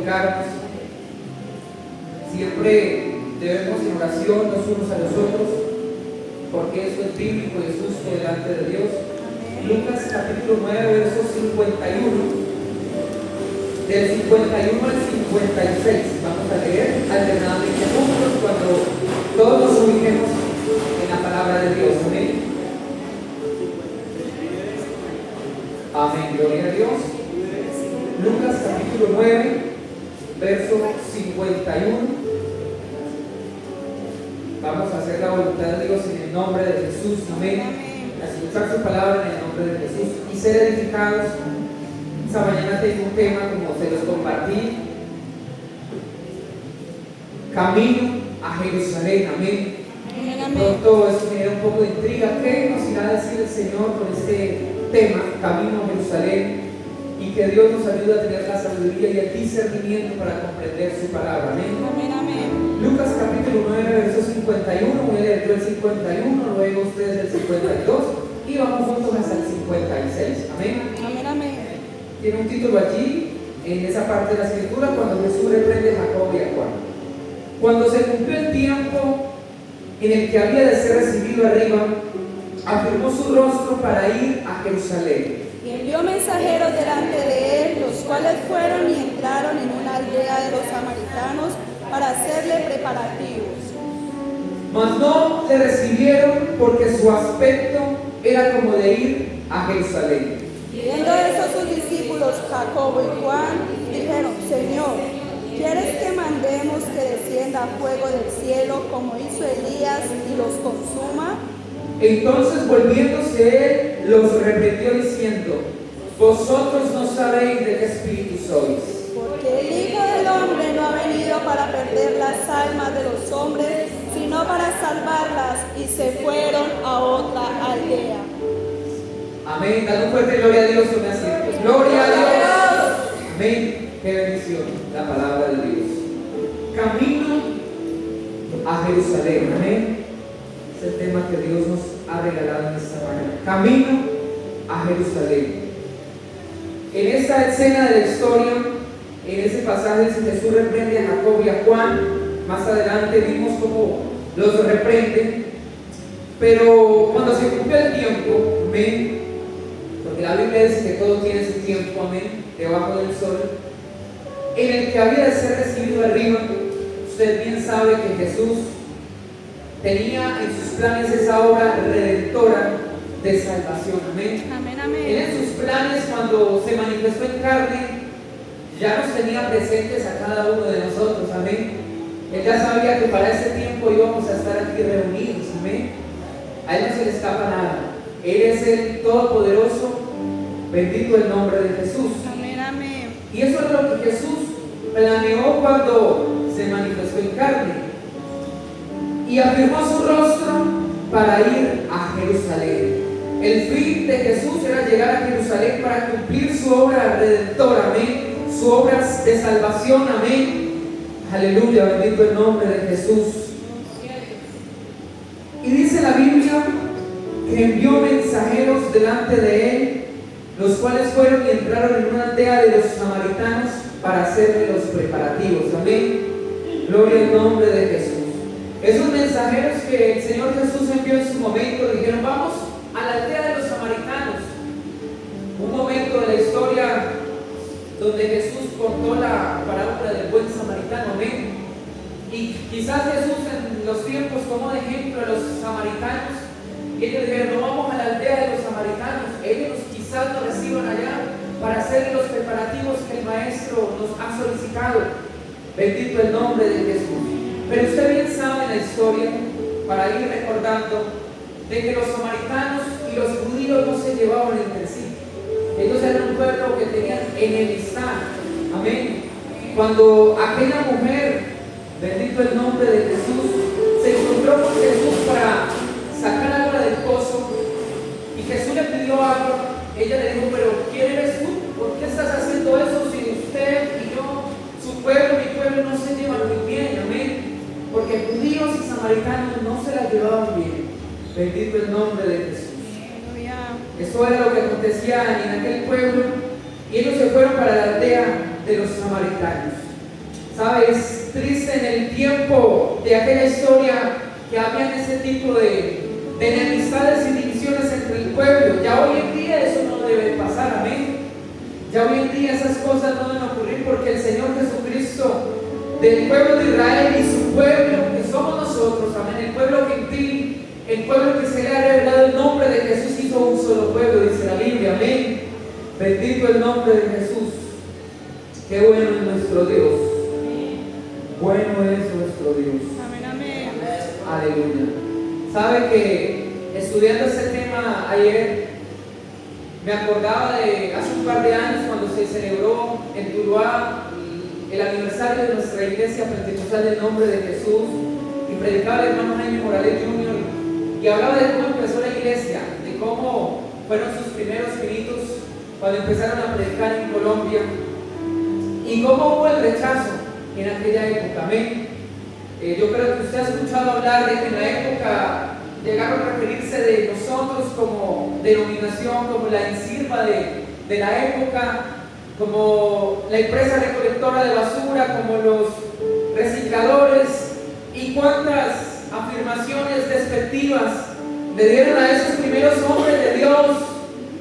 congregarnos. Siempre debemos en oración los unos a los otros, porque eso es bíblico y es justo delante de Dios. Lucas capítulo 9, versos 51. Del 51 al 56 vamos a leer alternadamente juntos cuando todos nos ubiquemos en la palabra de Dios. Amén. Amén, gloria a Dios. Lucas capítulo 9, verso 51. Vamos a hacer la voluntad de Dios en el nombre de Jesús. Amén. A escuchar su palabra en el nombre de Jesús y ser edificados. Esta mañana tengo un tema, como se los compartí: camino a Jerusalén. Amén. Pronto eso me da un poco de intriga. ¿Qué nos irá a decir el Señor con este tema, camino a Jerusalén? Y que Dios nos ayude a tener la sabiduría y el discernimiento para comprender su palabra. Amén. Amén, amén. Lucas capítulo 9, verso 51. Voy a leer yo el 51, luego ustedes el 52 y vamos juntos hasta el 56. Amén. Amén, amén. Tiene un título allí, en esa parte de la escritura, cuando Jesús reprende a Jacob y a Juan. Cuando se cumplió el tiempo en el que había de ser recibido arriba, afirmó su rostro para ir a Jerusalén. Y envió mensajeros delante de él, los cuales fueron y entraron en una aldea de los samaritanos para hacerle preparativos. Mas no le recibieron, porque su aspecto era como de ir a Jerusalén. Viendo eso sus discípulos Jacobo y Juan dijeron: Señor, ¿quieres que mandemos que descienda fuego del cielo como hizo Elías y los consuma? Entonces volviéndose él los reprendió diciendo: vosotros no sabéis de qué espíritu sois. Porque el Hijo del Hombre no ha venido para perder las almas de los hombres, sino para salvarlas. Y se fueron a otra aldea. Amén. Dale un fuerte gloria a Dios y un asiento. Gloria a Dios. Amén. Qué bendición la palabra de Dios. Camino a Jerusalén. Amén. Es el tema que Dios nos ha regalado en esta mañana. Camino a Jerusalén. En esta escena de la historia, en ese pasaje, Jesús reprende a Jacob y a Juan. Más adelante vimos cómo los reprende. Pero cuando se cumplió el tiempo, amén, porque la Biblia dice que todo tiene su tiempo, amén, debajo del sol, en el que había de ser recibido arriba, usted bien sabe que Jesús tenía en sus planes esa obra redentora de salvación. Amén. Amén, amén. Él en sus planes, cuando se manifestó en carne, ya nos tenía presentes a cada uno de nosotros. Amén. Él ya sabía que para ese tiempo íbamos a estar aquí reunidos. Amén. A Él no se le escapa nada. Él es el Todopoderoso. Bendito el nombre de Jesús. Amén, amén. Y eso es lo que Jesús planeó cuando se manifestó en carne. Y afirmó su rostro para ir a Jerusalén. El fin de Jesús era llegar a Jerusalén para cumplir su obra redentora, amén, su obra de salvación, amén. Aleluya, bendito el nombre de Jesús. Y dice la Biblia que envió mensajeros delante de él, los cuales fueron y entraron en una aldea de los samaritanos para hacerle los preparativos, amén. Gloria al nombre de Jesús. Esos mensajeros que el Señor Jesús envió en su momento dijeron: vamos a la aldea de los samaritanos. Un momento de la historia donde Jesús contó la parábola del buen samaritano, amén. Y quizás Jesús en los tiempos tomó de ejemplo a los samaritanos y ellos dijeron: no, vamos a la aldea de los samaritanos. Ellos quizás nos reciban allá para hacer los preparativos que el Maestro nos ha solicitado. Bendito el nombre de Jesús. Pero usted bien sabe la historia, para ir recordando, de que los samaritanos y los judíos no se llevaban entre sí. Ellos eran un pueblo que tenían enemistad. Amén. Cuando aquella mujer, bendito el nombre de Jesús, se encontró con Jesús para sacar agua del pozo y Jesús le pidió agua, ella le dijo: pero ¿quién eres tú? ¿Por qué estás haciendo eso si usted y yo, su pueblo y mi pueblo, no se llevan muy bien? Amén. Porque judíos y samaritanos no se la llevaban bien. Bendito el nombre de Jesús. Eso era lo que acontecía en aquel pueblo. Y ellos se fueron para la aldea de los samaritanos. ¿Sabe? Es triste en el tiempo de aquella historia que habían ese tipo de enemistades y divisiones entre el pueblo. Ya hoy en día eso no debe pasar, amén. Ya hoy en día esas cosas no deben ocurrir porque el Señor Jesucristo, del pueblo de Israel y su pueblo, que somos nosotros, amén, el pueblo gentil, el pueblo que se le ha revelado el nombre de Jesús, hizo un solo pueblo, dice la Biblia, amén. Bendito el nombre de Jesús. Qué bueno es nuestro Dios. Bueno es nuestro Dios. Amén, amén. Aleluya. Sabe que estudiando ese tema ayer, me acordaba de hace un par de años cuando se celebró en Tuluá el aniversario de nuestra iglesia pentecostal del nombre de Jesús, y predicaba el hermano Jaime Morales Jr. y hablaba de cómo empezó la iglesia, de cómo fueron sus primeros minutos cuando empezaron a predicar en Colombia y cómo hubo el rechazo en aquella época. Amén. Yo creo que usted ha escuchado hablar de que en la época llegaron a referirse de nosotros como denominación, como la INSIRVA de la época, como la empresa recolectora de basura, como los recicladores, y cuántas afirmaciones despectivas le dieron a esos primeros hombres de Dios.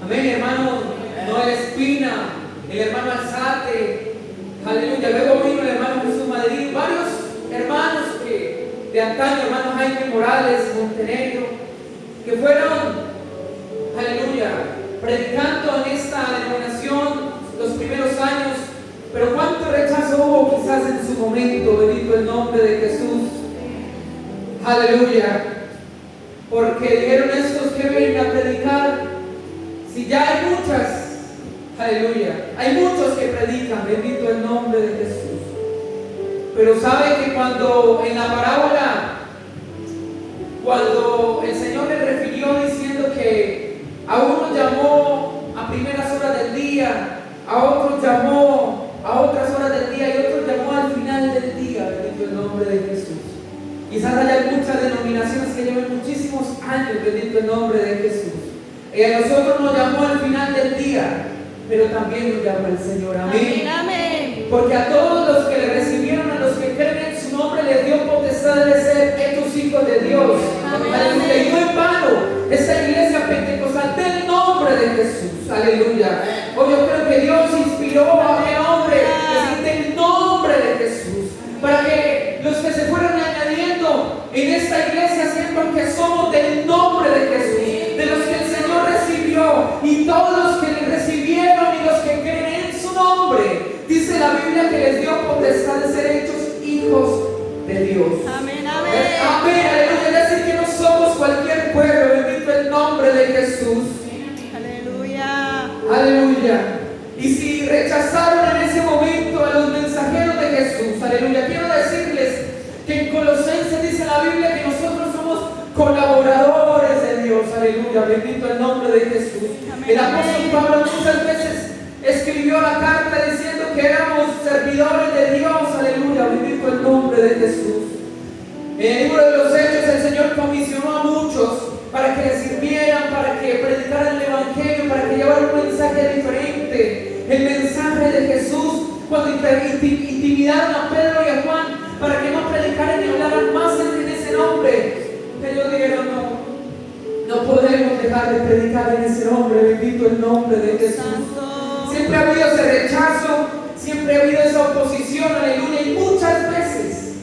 Amén, hermano Noel Espina, el hermano Alzate, aleluya. Luego vino el hermano Jesús Madrid, varios hermanos de antaño, hermano Jaime Morales Montenegro, que fueron, aleluya, predicando en esta denominación los primeros años. Pero cuánto rechazo hubo quizás en su momento, bendito el nombre de Jesús, aleluya, porque dijeron estos que vienen a predicar, si ya hay muchas, aleluya, hay muchos que predican, bendito el nombre de Jesús. Pero sabe que cuando en la parábola, cuando el Señor le refirió diciendo que a uno llamó a primeras horas del día, a otros llamó a otras horas del día y otros llamó al final del día, bendito el nombre de Jesús. Quizás haya muchas denominaciones que llevan muchísimos años, bendito el nombre de Jesús. Y a nosotros nos llamó al final del día, pero también nos llama el Señor, amén. Amén, amén. Porque a todos los que le recibieron, a los que creen en su nombre, les dio potestad de ser hechos hijos de Dios. Amén. Aleluya. Y no en vano, esta iglesia pentecostal del nombre de Jesús. Aleluya. Hoy yo creo que Dios inspiró a aquel hombre que decir del nombre de Jesús, para que los que se fueron añadiendo en esta iglesia sepan que somos del nombre de Jesús, de los que el Señor recibió, y todos los que le recibieron y los que creen en su nombre. Dice la Biblia que les dio potestad de ser hechos hijos de Dios. Amén, amén. Amén, aleluya. Es decir, que no somos cualquier pueblo, bendito el nombre de Jesús. Aleluya. Aleluya. Y si rechazaron en ese momento a los mensajeros de Jesús, aleluya, quiero decirles que en Colosenses dice la Biblia que nosotros somos colaboradores de Dios, aleluya, bendito el nombre de Jesús. Amén, El apóstol amén. Pablo muchas veces escribió la carta diciendo que éramos servidores de Dios, aleluya, bendito el nombre de Jesús. En el libro de los Hechos el Señor comisionó a muchos para que le sirvieran, para que predicaran el Evangelio, para que llevaran un mensaje diferente, el mensaje de Jesús. Cuando intimidaron a Pedro y a Juan para que no predicaran y hablaran más en ese nombre, ellos dijeron no podemos dejar de predicar en ese nombre, bendito el nombre de Jesús. Santo. Siempre ha habido ese rechazo, siempre ha habido esa oposición, aleluya, y muchas veces,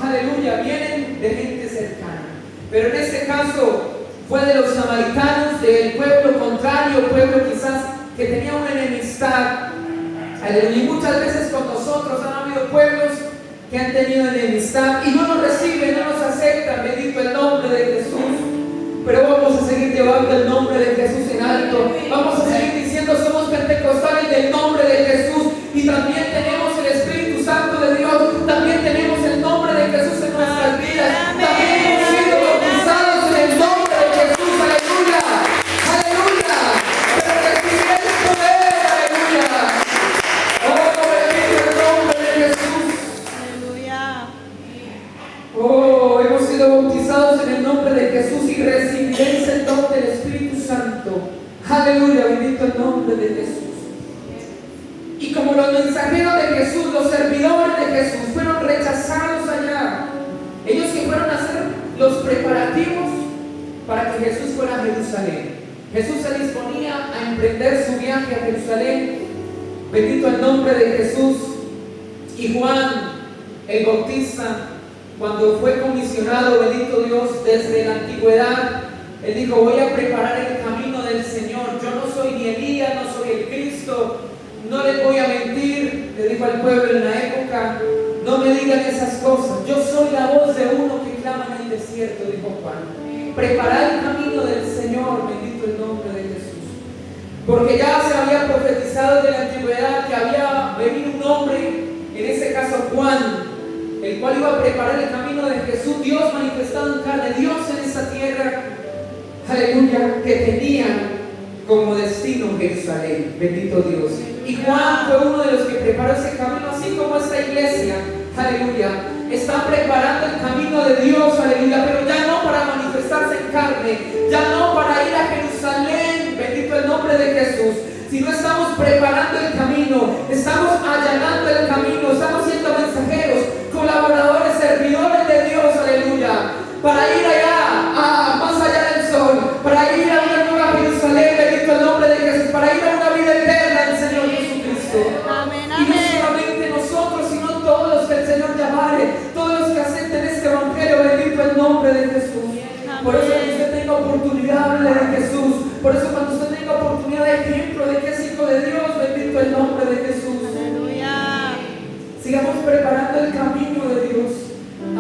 aleluya, vienen de gente cercana. Pero en este caso fue de los samaritanos, del pueblo contrario, pueblo quizás que tenía una enemistad. Aleluya. Y muchas veces con nosotros han habido pueblos que han tenido enemistad y no nos reciben, no nos aceptan, bendito el nombre de Jesús. Pero vamos a seguir llevando el nombre de Jesús en alto. Vamos a seguir diciendo somos pentecostales del nombre de Jesús. Y también tenemos el Espíritu Santo de Dios. También tenemos el nombre de Jesús en nuestras vidas. También hemos sido bautizados en el nombre de Jesús. Aleluya. Aleluya. Pero recibir el poder. Aleluya. Oh, bendito el nombre de Jesús. Aleluya. Oh, hemos sido bautizados en el nombre de Jesús y recibiréis el don del Espíritu Santo. Aleluya, bendito el Jesús se disponía a emprender su viaje a Jerusalén. Bendito el nombre de Jesús. Y Juan el Bautista, cuando fue comisionado, bendito Dios, desde la antigüedad, él dijo: voy a preparar el camino del Señor. Yo no soy ni Elías, no soy el Cristo, no les voy a mentir, le dijo al pueblo en la época: no me digan esas cosas, yo soy la voz de uno que clama en el desierto, dijo Juan. Preparar el camino del Señor, bendito el nombre de Jesús. Porque ya se había profetizado de la antigüedad que había venido un hombre, en ese caso Juan, el cual iba a preparar el camino de Jesús, Dios manifestado en carne, Dios en esa tierra, aleluya, que tenía como destino Jerusalén, bendito Dios. Y Juan fue uno de los que preparó ese camino, así como esta iglesia, aleluya, está preparando el camino de Dios, aleluya, pero ya no para manifestarse en carne, ya no para ir a Jerusalén, bendito el nombre de Jesús, sino estamos preparando el camino, estamos allanando el camino, estamos siendo mensajeros, colaboradores, servidores de Dios, aleluya, para ir allá, más allá del sol, para ir a una nueva Jerusalén, bendito el nombre de Jesús, para ir a una vida eterna del Señor Jesucristo. Amén, Y no amén. solamente nosotros, sino todos los que el Señor llamare, todos los que acepten este evangelio, bendito el nombre de Jesús. Por eso cuando usted tenga oportunidad, hable de Jesús. Por eso cuando usted tenga oportunidad de ejemplo de que es hijo de Dios, bendito el nombre de Jesús. Aleluya. Sigamos preparando el camino de Dios.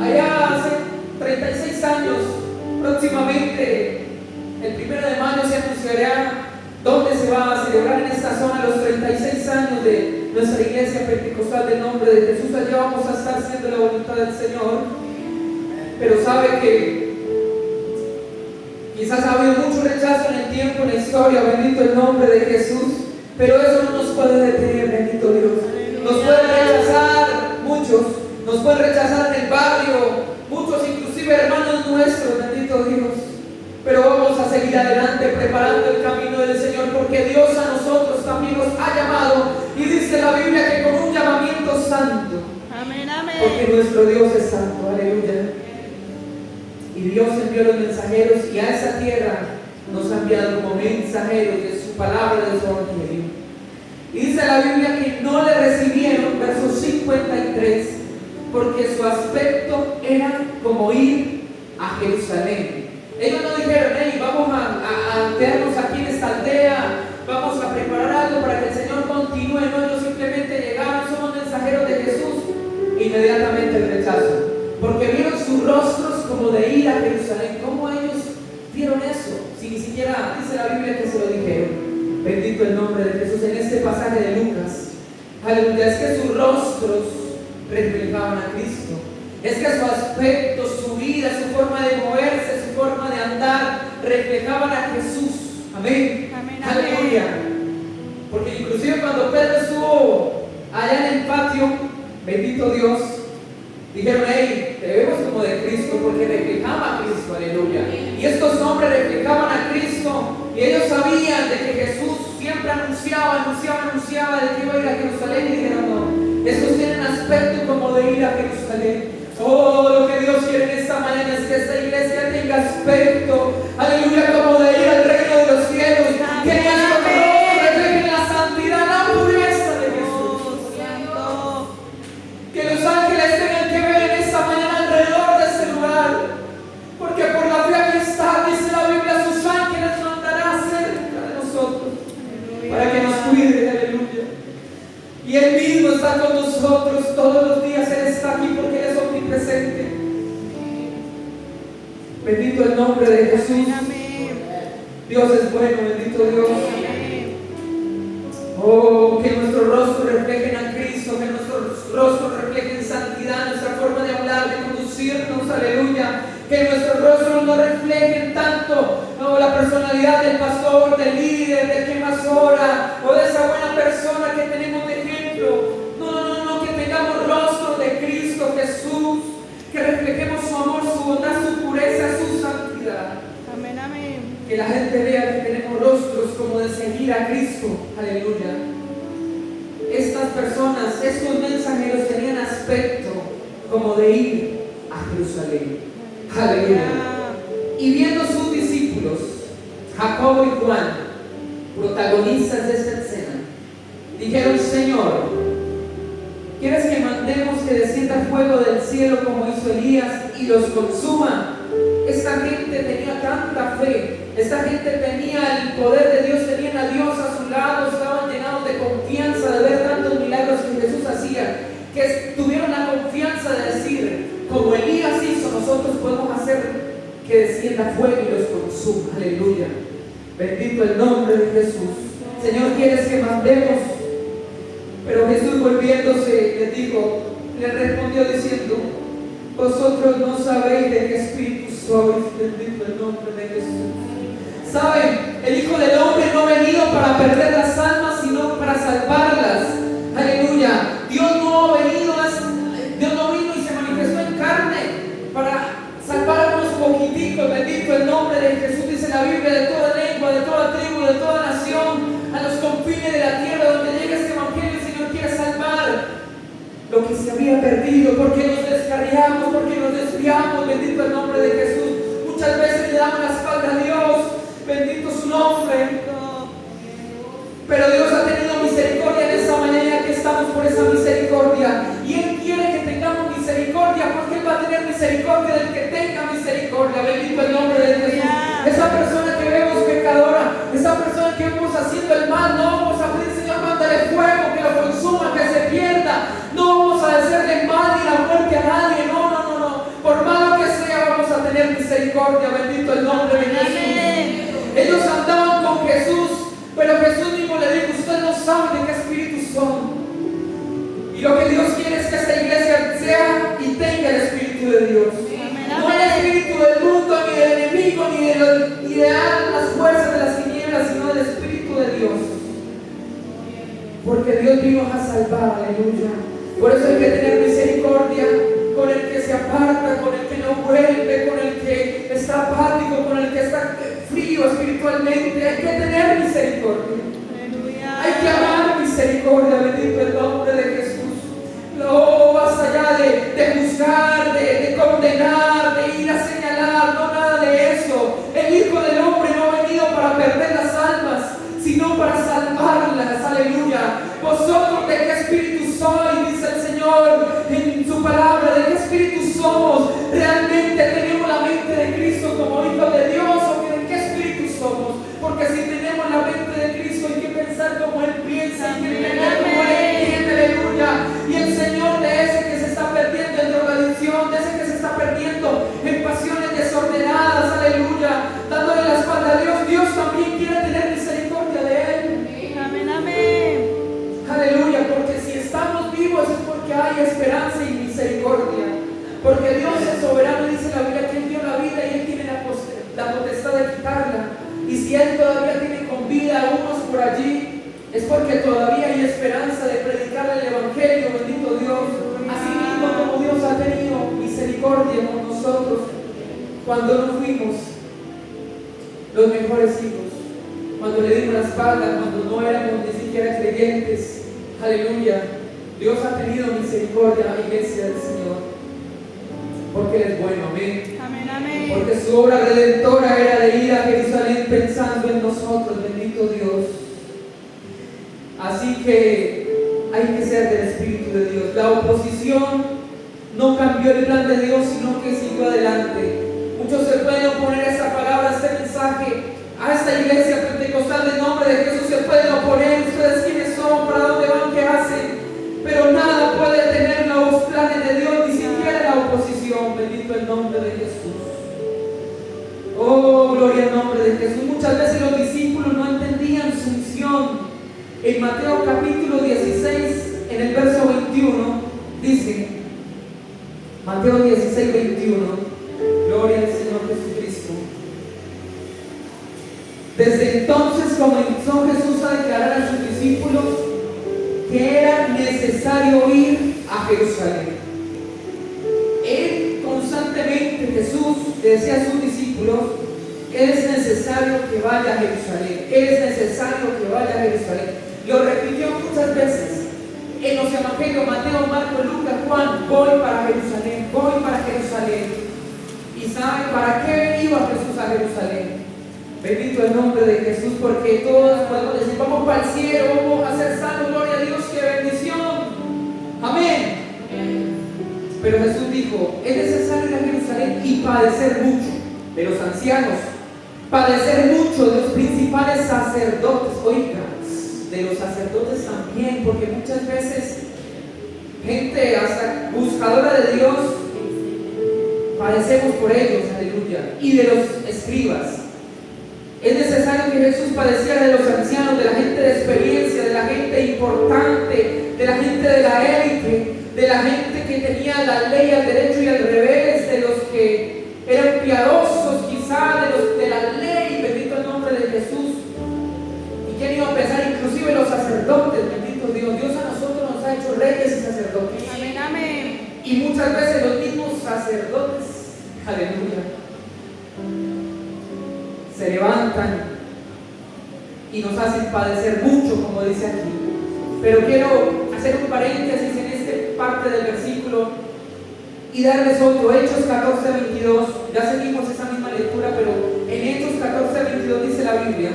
Allá hace 36 años, próximamente, el 1 de mayo se anunciará dónde se va a celebrar en esta zona los 36 años de nuestra iglesia pentecostal del nombre de Jesús. Allá vamos a estar haciendo la voluntad del Señor. Pero sabe que quizás ha habido mucho rechazo en el tiempo, en la historia, bendito el nombre de Jesús, pero eso no nos puede detener, bendito Dios. Nos pueden rechazar muchos, nos pueden rechazar en el barrio, muchos inclusive hermanos nuestros, bendito Dios, pero vamos a seguir adelante preparando el camino del Señor, porque Dios a nosotros también nos ha llamado, y dice la Biblia que con un llamamiento santo, Amén, amén. porque nuestro Dios es santo, aleluya. Y Dios envió los mensajeros, y a esa tierra nos ha enviado como mensajeros de su palabra, de su evangelio. Y dice la Biblia que no le recibieron, verso 53, porque su aspecto era como ir a Jerusalén. Ellos no dijeron: hey, vamos a quedarnos aquí en esta aldea, vamos a preparar algo para que el Señor continúe. No, ellos simplemente llegaron, somos mensajeros de Jesús. Inmediatamente el rechazo, porque vieron sus rostros como de ir a Jerusalén. ¿Cómo ellos vieron eso? Si ni siquiera dice la Biblia que se lo dijeron. Bendito el nombre de Jesús. En este pasaje de Lucas, aleluya, es que sus rostros reflejaban a Cristo. Es que su aspecto, su vida, su forma de moverse, su forma de andar reflejaban a Jesús. Amén. Amén, Aleluya. Porque inclusive cuando Pedro estuvo allá en el patio, bendito Dios, dijeron: hey, te vemos como de Cristo, porque reflejaba a Cristo, aleluya. Y estos hombres reflejaban a Cristo, y ellos sabían de que Jesús siempre anunciaba de que iba a ir a Jerusalén, y dijeron: no, estos tienen aspecto como de ir a Jerusalén. Oh, lo que Dios quiere en esta mañana es que esta iglesia tenga aspecto, aleluya, como de ir al reino de los cielos, que nuestro rostro refleje la santidad, la pureza de Jesús. Santo. Que los ángeles tengan que ver en esta mañana alrededor de este lugar, porque por la fe aquí está, dice la Biblia, sus ángeles mandará cerca de nosotros para que nos cuide, aleluya. Y Él mismo está con nosotros todos los días. Él está aquí porque Él es omnipresente. Bendito el nombre de Jesús. Amén. Dios es bueno, bendito Dios. Amén. Oh, que nuestros rostros reflejen a Cristo, que nuestros rostros reflejen santidad, nuestra forma de hablar, de conducirnos, aleluya. Que nuestros rostros no reflejen tanto la personalidad del pastor, del líder, del que más ora, o de esa buena persona que tenemos de ejemplo. No, que tengamos rostro de Cristo Jesús, que reflejemos su amor, su bondad, su pureza, su santidad. Amén, amén. Que la gente vea que tenemos rostros como de seguir a Cristo, aleluya. Estas personas, estos mensajeros tenían aspecto como de ir a Jerusalén, aleluya. Y viendo sus discípulos, Jacobo y Juan, protagonistas de esta escena, dijeron: Señor, ¿quieres que mandemos que descienda fuego del cielo como hizo Elías y los consuma? Esta gente tenía tanta fe, esta gente tenía el poder de Dios, tenían a Dios a su lado, estaban llenados de confianza de ver tantos milagros que Jesús hacía, que tuvieron la confianza de decir: como Elías hizo, nosotros podemos hacer que descienda fuego y los consuma. Aleluya, bendito el nombre de Jesús. Señor, ¿quieres que mandemos? Pero Jesús, volviéndose, le respondió diciendo: vosotros no sabéis de qué espíritu sois. Bendito el nombre de Jesús. Saben, el Hijo del Hombre no ha venido para perder las almas, sino para salvarlas. Aleluya. Dios no vino y se manifestó en carne para salvar a unos poquiticos. Bendito el nombre de Jesús. Dice la Biblia: de toda lengua, de toda tribu, de toda nación, a los confines de la tierra donde llega este evangelio, el Señor quiere salvar lo que se había perdido, porque nos descarriamos, porque nos desviamos. Bendito el nombre de Jesús. Muchas veces le damos la espalda a Dios, bendito su nombre, pero Dios ha tenido misericordia en esta mañana, que estamos por esa misericordia, y Él quiere que tengamos misericordia, porque Él va a tener misericordia del que tenga misericordia. Bendito el nombre de Jesús. Esa persona que vemos pecadora, esa persona que vemos haciendo el mal, no vamos a pedir: Señor, mándale fuego, que lo consuma, que se pierda. No vamos a hacerle mal ni la muerte a nadie. No. Por malo que sea, vamos a tener misericordia. Bendito el nombre de Jesús. Ellos andaban con Jesús, pero Jesús mismo le dijo: usted no sabe de qué espíritu son. Y lo que Dios quiere es que esta iglesia sea y tenga el espíritu de Dios. No el espíritu del mundo, ni del enemigo, ni de las fuerzas de las tinieblas, sino el espíritu de Dios. Porque Dios vino a salvar. Aleluya. Por eso hay que tener misericordia con el que se aparta, con el que no vuelve, con el que está apático, con el que está frío espiritualmente. Hay que tener misericordia. Hay que amar misericordia. Bendito el nombre de Jesús. No vas allá de juzgar, de condenar, de ir a señalar, no, nada de eso. El Hijo del Hombre no ha venido para perder las almas, sino para salvarlas. Aleluya. Vosotros, ¿de qué espíritu sois? Dice el Señor en su palabra. ¿De qué espíritu somos? ¿Realmente tenemos la mente de Cristo como hijos de Dios? ¿O de qué espíritu somos? Porque si tenemos la mente de Cristo, hay que pensar como Él piensa, hay que entender como Él entiende. Aleluya. Y el Señor, de ese que se está perdiendo en drogadicción, de ese que se está perdiendo en pasiones desordenadas, aleluya, dándole la espalda a Dios, Dios también quiere tener misericordia de él. Amén, amén. Aleluya, porque si estamos vivos es porque hay esperanza y misericordia. Porque Dios es soberano, dice la Biblia, que Él dio la vida y Él tiene la potestad de quitarla. Y si Él todavía tiene con vida a unos por allí, es porque todavía hay esperanza de predicar el Evangelio. Bendito Dios. Así mismo como Dios ha tenido misericordia con nosotros cuando no fuimos los mejores hijos, cuando le dimos la espalda, cuando no éramos ni siquiera creyentes. Aleluya. Dios ha tenido misericordia a la iglesia del Señor, porque Él es bueno. Amén. Amén, amén. Porque su obra redentora era de ir a Jerusalén pensando en nosotros. Bendito Dios. Así que hay que ser del Espíritu de Dios. La oposición no cambió el plan de Dios, sino que siguió adelante. Muchos se pueden oponer a esta palabra, a este mensaje, a esta iglesia pentecostal del nombre de Jesús. Se pueden oponer. Ustedes quiénes son, para dónde van, qué hacen. Pero nada puede detener los planes de Dios, ni siquiera la oposición. Bendito el nombre de Jesús. Oh, gloria al nombre de Jesús. Muchas veces los discípulos no entendían su misión. En Mateo capítulo 16, en el verso 21, dice, Mateo 16, 21, gloria al Señor Jesucristo. Desde entonces comenzó Jesús a declarar a sus discípulos que era necesario ir a Jerusalén. Él constantemente, Jesús, le decía a sus discípulos: es necesario que vaya a Jerusalén, es necesario que vaya a Jerusalén. Lo repitió muchas veces en los evangelios: Mateo, Marcos, Lucas, Juan. Voy para Jerusalén, voy para Jerusalén. ¿Y saben para qué iba Jesús a Jerusalén? Bendito el nombre de Jesús, porque todos podemos decir, vamos para el cielo, vamos a ser salvos, gloria a Dios, qué bendición. Amén. Pero Jesús dijo, es necesario ir a Jerusalén y padecer mucho de los ancianos, padecer mucho de los principales sacerdotes, oiga, de los sacerdotes también, porque muchas veces gente hasta buscadora de Dios, padecemos por ellos, aleluya, y de los escribas. Es necesario que Jesús padeciera de los ancianos, de la gente de experiencia, de la gente importante, de la gente de la élite, de la gente que tenía la ley al derecho y al revés, de los que eran piadosos quizá, de los de la ley, bendito el nombre de Jesús. ¿Y quién iba a pensar? Inclusive los sacerdotes, bendito Dios. Dios a nosotros nos ha hecho reyes y sacerdotes. Amén, amén. Y muchas veces los mismos sacerdotes, aleluya, se levantan y nos hacen padecer mucho, como dice aquí. Pero quiero hacer un paréntesis en esta parte del versículo y darles otro. Hechos 14:22. Ya seguimos esa misma lectura, pero en Hechos 14:22 dice la Biblia: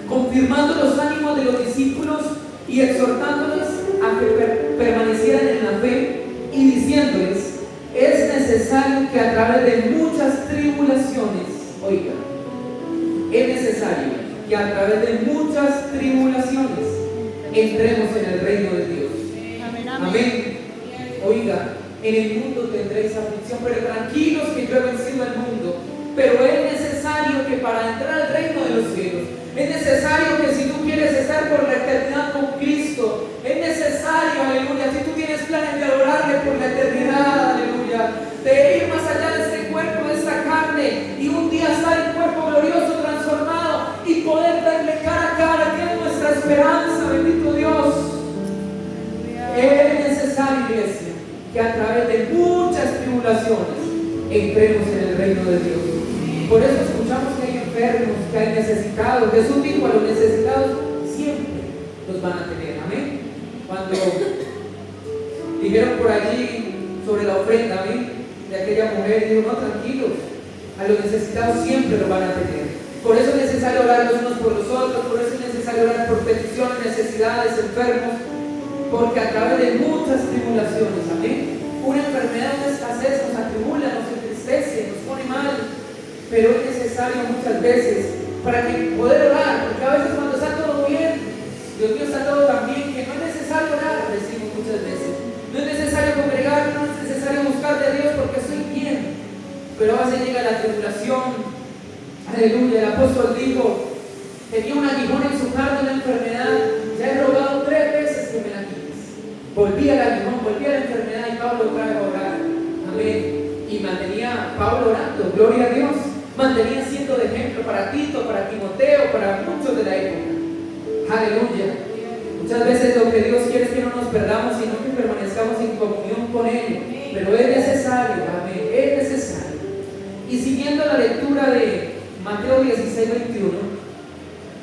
confirmando los ánimos de los discípulos y exhortándoles a que permanecieran en la fe, y diciéndoles: es necesario que a través de muchas tribulaciones, oiga, es necesario que a través de muchas tribulaciones entremos en el reino de Dios. Amén, amén. Amén. Oiga, en el mundo tendréis aflicción, pero tranquilos que yo he vencido al mundo. Pero es necesario que para entrar al reino de los cielos, es necesario que si tú quieres estar por la eternidad con Cristo, es necesario, aleluya, si tú tienes planes de adorarle por la eternidad, aleluya, de ir más allá de este cuerpo, de esta carne, y un día estar en cuerpo glorioso, transformado, y poder darle cara a cara, que es nuestra esperanza, bendito Dios. Es necesario, iglesia, que a través de muchas tribulaciones entremos en el reino de Dios. Por eso escuchamos que hay enfermos, que hay necesitados. Jesús dijo: a los necesitados siempre los van a tener. Amén. Cuando dijeron por allí sobre la ofrenda, amén, de aquella mujer, dijo: no, tranquilos, a los necesitados siempre los van a tener. Por eso es necesario orar los unos por los otros, por eso es necesario orar por peticiones, necesidades, enfermos, porque a través de muchas tribulaciones, amén, una enfermedad, una escasez nos atribula, nos entristece, nos pone mal, pero es necesario muchas veces para que poder orar, porque a veces cuando está todo bien, Dios mío, está todo tan bien, que no es necesario orar, decimos muchas veces, no es necesario congregar, no es necesario buscar de Dios porque estoy bien, pero a veces llega la tribulación, aleluya. El apóstol dijo: tenía un aguijón en su carne, una enfermedad, ya he rogado 3 veces que me la quites. Volví al aguijón, volví a la enfermedad, y Pablo trae a orar, amén, y mantenía Pablo orando, gloria a Dios, mantenía siendo de ejemplo para Tito, para Timoteo, para muchos de la época, aleluya. Muchas veces lo que Dios quiere es que no nos perdamos, sino que permanezcamos en comunión con Él, pero es necesario, amén, es necesario. Y siguiendo la lectura de Mateo 16:21,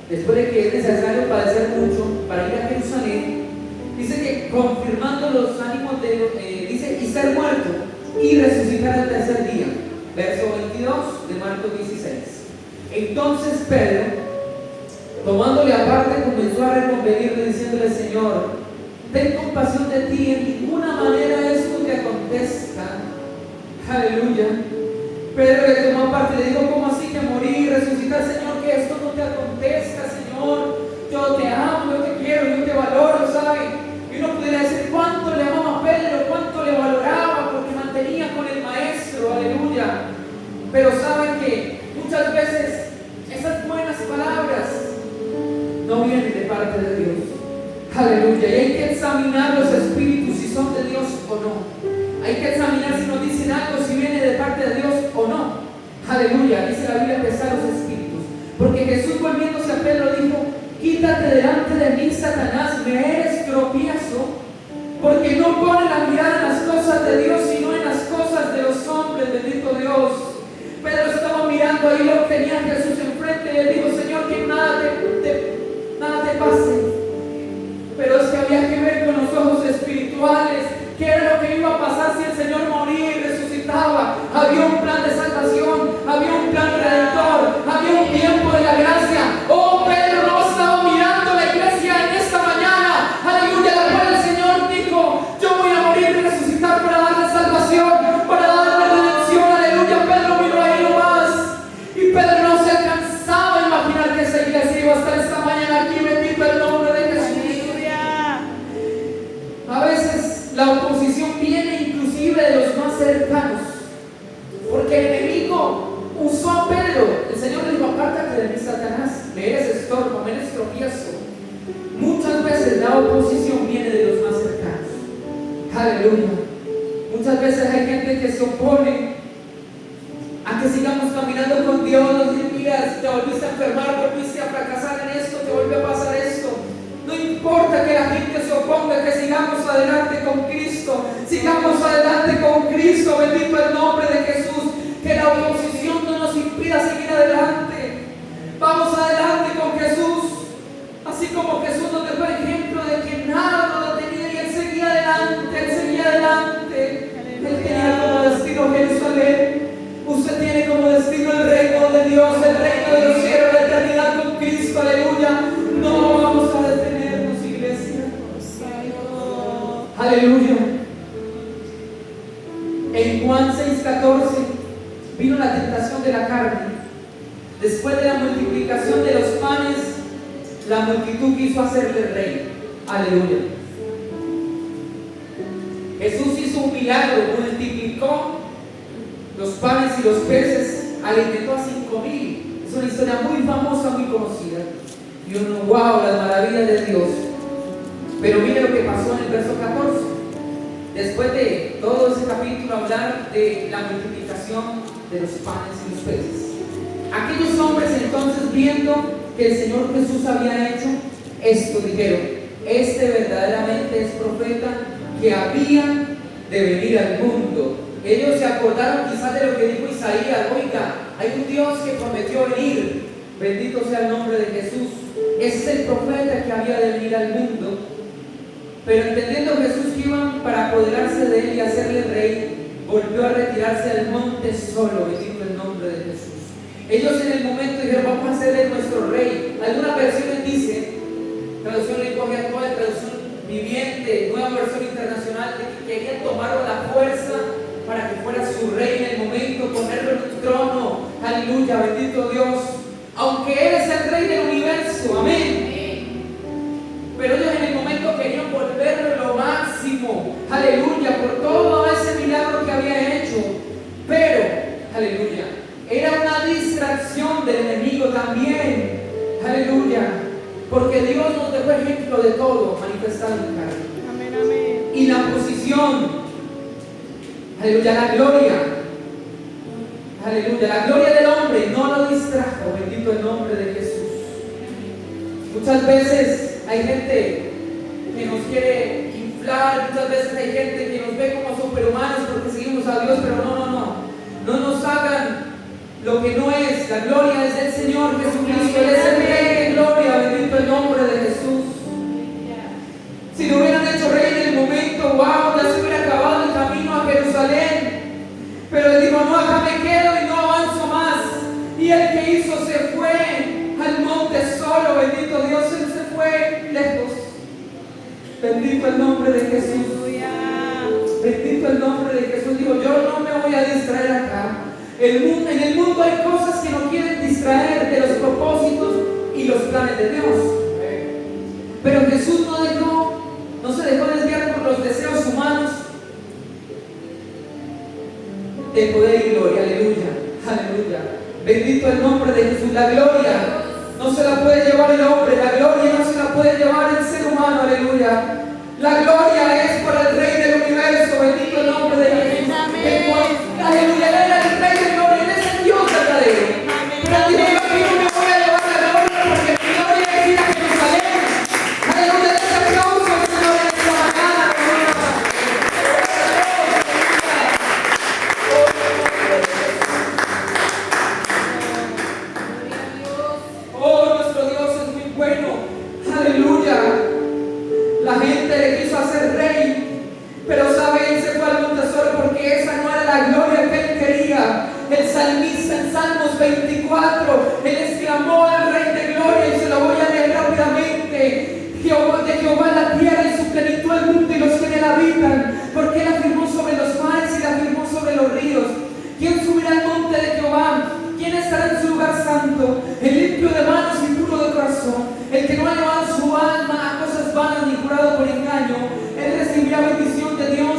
después de que es necesario padecer mucho para ir a Jerusalén, dice que confirmando los ánimos dice, y ser muerto y resucitar al tercer día. Verso 22 de Marcos 16. Entonces Pedro, tomándole aparte, comenzó a reconvenirle, diciéndole: Señor, ten compasión de ti, en ninguna manera esto te acontezca. Aleluya. Pedro le tomó aparte y le dijo: ¿cómo así que morir y resucitar, Señor? Que esto no te acontezca, Señor. Yo te amo, yo te quiero, yo te valoro, ¿sabe? Y uno pudiera decir cuánto le amaba a Pedro, cuánto le valoraba, porque mantenía con el maestro, aleluya. Pero saben que muchas veces esas buenas palabras no vienen de parte de Dios, aleluya. Y hay que examinar los espíritus si son de Dios o no. Hay que examinar si nos dicen algo, si viene de parte de Dios o no. Aleluya. Dice la Biblia: pesar los espíritus. Porque Jesús, volviéndose a Pedro, dijo: quítate delante de mí, Satanás, me eres tropiezo, porque no pone la mirada en las cosas de Dios, sino en las cosas de los hombres. Bendito Dios. Pedro estaba mirando ahí lo que tenía Jesús enfrente, y él dijo: Señor, que nada te pase. Pero es que había que ver con los ojos espirituales qué era lo que iba a pasar si el Señor moría y resucitaba. Había un plan de salvación, había un plan redentor, había un tiempo oposición viene inclusive de los más cercanos. Porque el enemigo usó a Pedro. El Señor le dijo: apártate de mí, Satanás, me eres estorbo, me eres tropiezo. Muchas veces la oposición viene de los más cercanos. Aleluya. Muchas veces hay gente que se opone a que sigamos caminando con Dios. Nos dice: mira, te volviste a enfermar, volviste a fracasar en esto, te volvió a pasar esto. No importa que la gente se oponga, que sigamos adelante con Cristo. Sigamos adelante con Cristo. Bendito el nombre de Jesús. Que la oposición no nos impida seguir adelante. Vamos adelante con Jesús. Así como Jesús nos dejó el ejemplo de que nada lo detenía y Él seguía adelante, Él seguía adelante. Él tenía como destino Jerusalén. Usted tiene como destino el reino de Dios, el reino de los cielos, la eternidad con Cristo. Aleluya. No vamos a detenernos, iglesia. Aleluya. En Juan 6:14 vino la tentación de la carne. Después de la multiplicación de los panes, la multitud quiso hacerle rey. Aleluya. Jesús hizo un milagro, multiplicó los panes y los peces, alimentó a 5,000. Es una historia muy famosa, muy conocida. Y uno, wow, las maravillas de Dios. Pero mire lo que pasó en el verso 14. Después de todo ese capítulo hablar de la multiplicación de los panes y los peces, aquellos hombres entonces, viendo que el Señor Jesús había hecho esto, dijeron: este verdaderamente es profeta que había de venir al mundo. Ellos se acordaron quizás de lo que dijo Isaías: oiga, hay un Dios que prometió venir. Bendito sea el nombre de Jesús. Ese es el profeta que había de venir al mundo. Pero entendiendo Jesús que iban para apoderarse de él y hacerle rey, volvió a retirarse al monte solo. Bendito el nombre de Jesús. Ellos en el momento dijeron: vamos a hacerle nuestro rey. Algunas versiones dicen, traducción lenguaje actual, traducción viviente, nueva versión internacional, de que querían tomarlo a la fuerza para que fuera su rey en el momento, ponerlo en un trono. Aleluya, bendito Dios. Aunque Él es el rey del universo, amén. Pero ellos en el momento querían volverlo lo máximo, aleluya, por todo ese milagro que había hecho. Pero, aleluya, era una distracción del enemigo también, aleluya, porque Dios nos dejó ejemplo de todo manifestado en carne. Amén, amén. Y la posición, aleluya, la gloria, aleluya, la gloria del hombre no lo distrajo. Bendito el nombre de Jesús. Muchas veces hay gente que nos quiere inflar, muchas veces hay gente que nos ve como superhumanos porque seguimos a Dios, pero no nos hagan lo que no es. La gloria es del Señor Jesucristo, Él es el Rey de gloria. Bendito el nombre de Jesús. Si lo hubieran hecho rey en el momento, wow, ya se hubiera acabado el camino a Jerusalén. Pero Él dijo: no, acá me quedo y no avanzo más. Y el que hizo se fue al monte solo. Bendito Dios, Él se fue lejos. Bendito el nombre de Jesús. Bendito el nombre de Jesús. Digo, yo no me voy a distraer acá. En el mundo hay cosas que nos quieren distraer de los propósitos y los planes de Dios. Pero Jesús no se dejó desviar por los deseos humanos de poder y gloria. Aleluya, aleluya. Bendito el nombre de Jesús. La gloria no se la puede llevar el hombre, la gloria no se la puede llevar el ser humano. Aleluya. La gloria es por el Rey del universo. Bendito el nombre de Jesús. Aleluya, Él es el Rey de gloria, Él es el Dios verdadero. Pero Él dijo: yo aquí no me voy a llevar la gloria, porque mi gloria es ir a Jerusalén. Aleluya, ese aplauso al Señor en esta mañana. Oh, nuestro Dios es muy bueno. Aleluya. La gente le quiso hacer rey, pero sabe, Él se fue al monte solo porque esa no era la gloria que Él quería. El salmista en Salmos 24, Él exclamó al Rey de gloria, y se lo voy a leer rápidamente: de Jehová la tierra y su plenitud el mundo y los que en él habitan, porque Él afirmó sobre los mares y la afirmó sobre los ríos. ¿Quién subirá al monte de Jehová? ¿Quién estará en su lugar santo? El limpio de manos y puro de corazón, el que no ha llevado su alma a cosas vanas ni jurado por engaño. Él recibirá bendición de Dios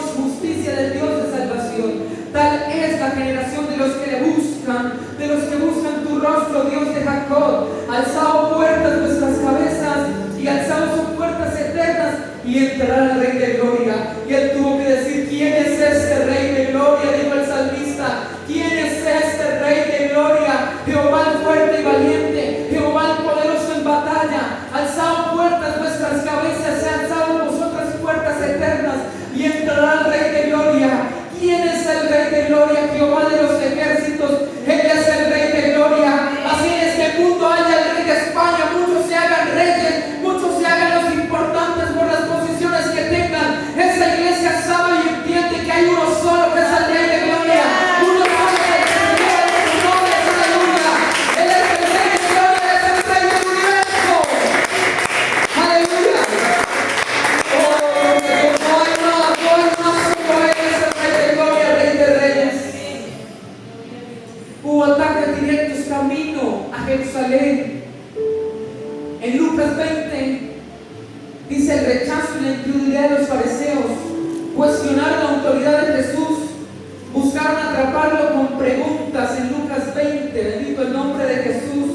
Jesús.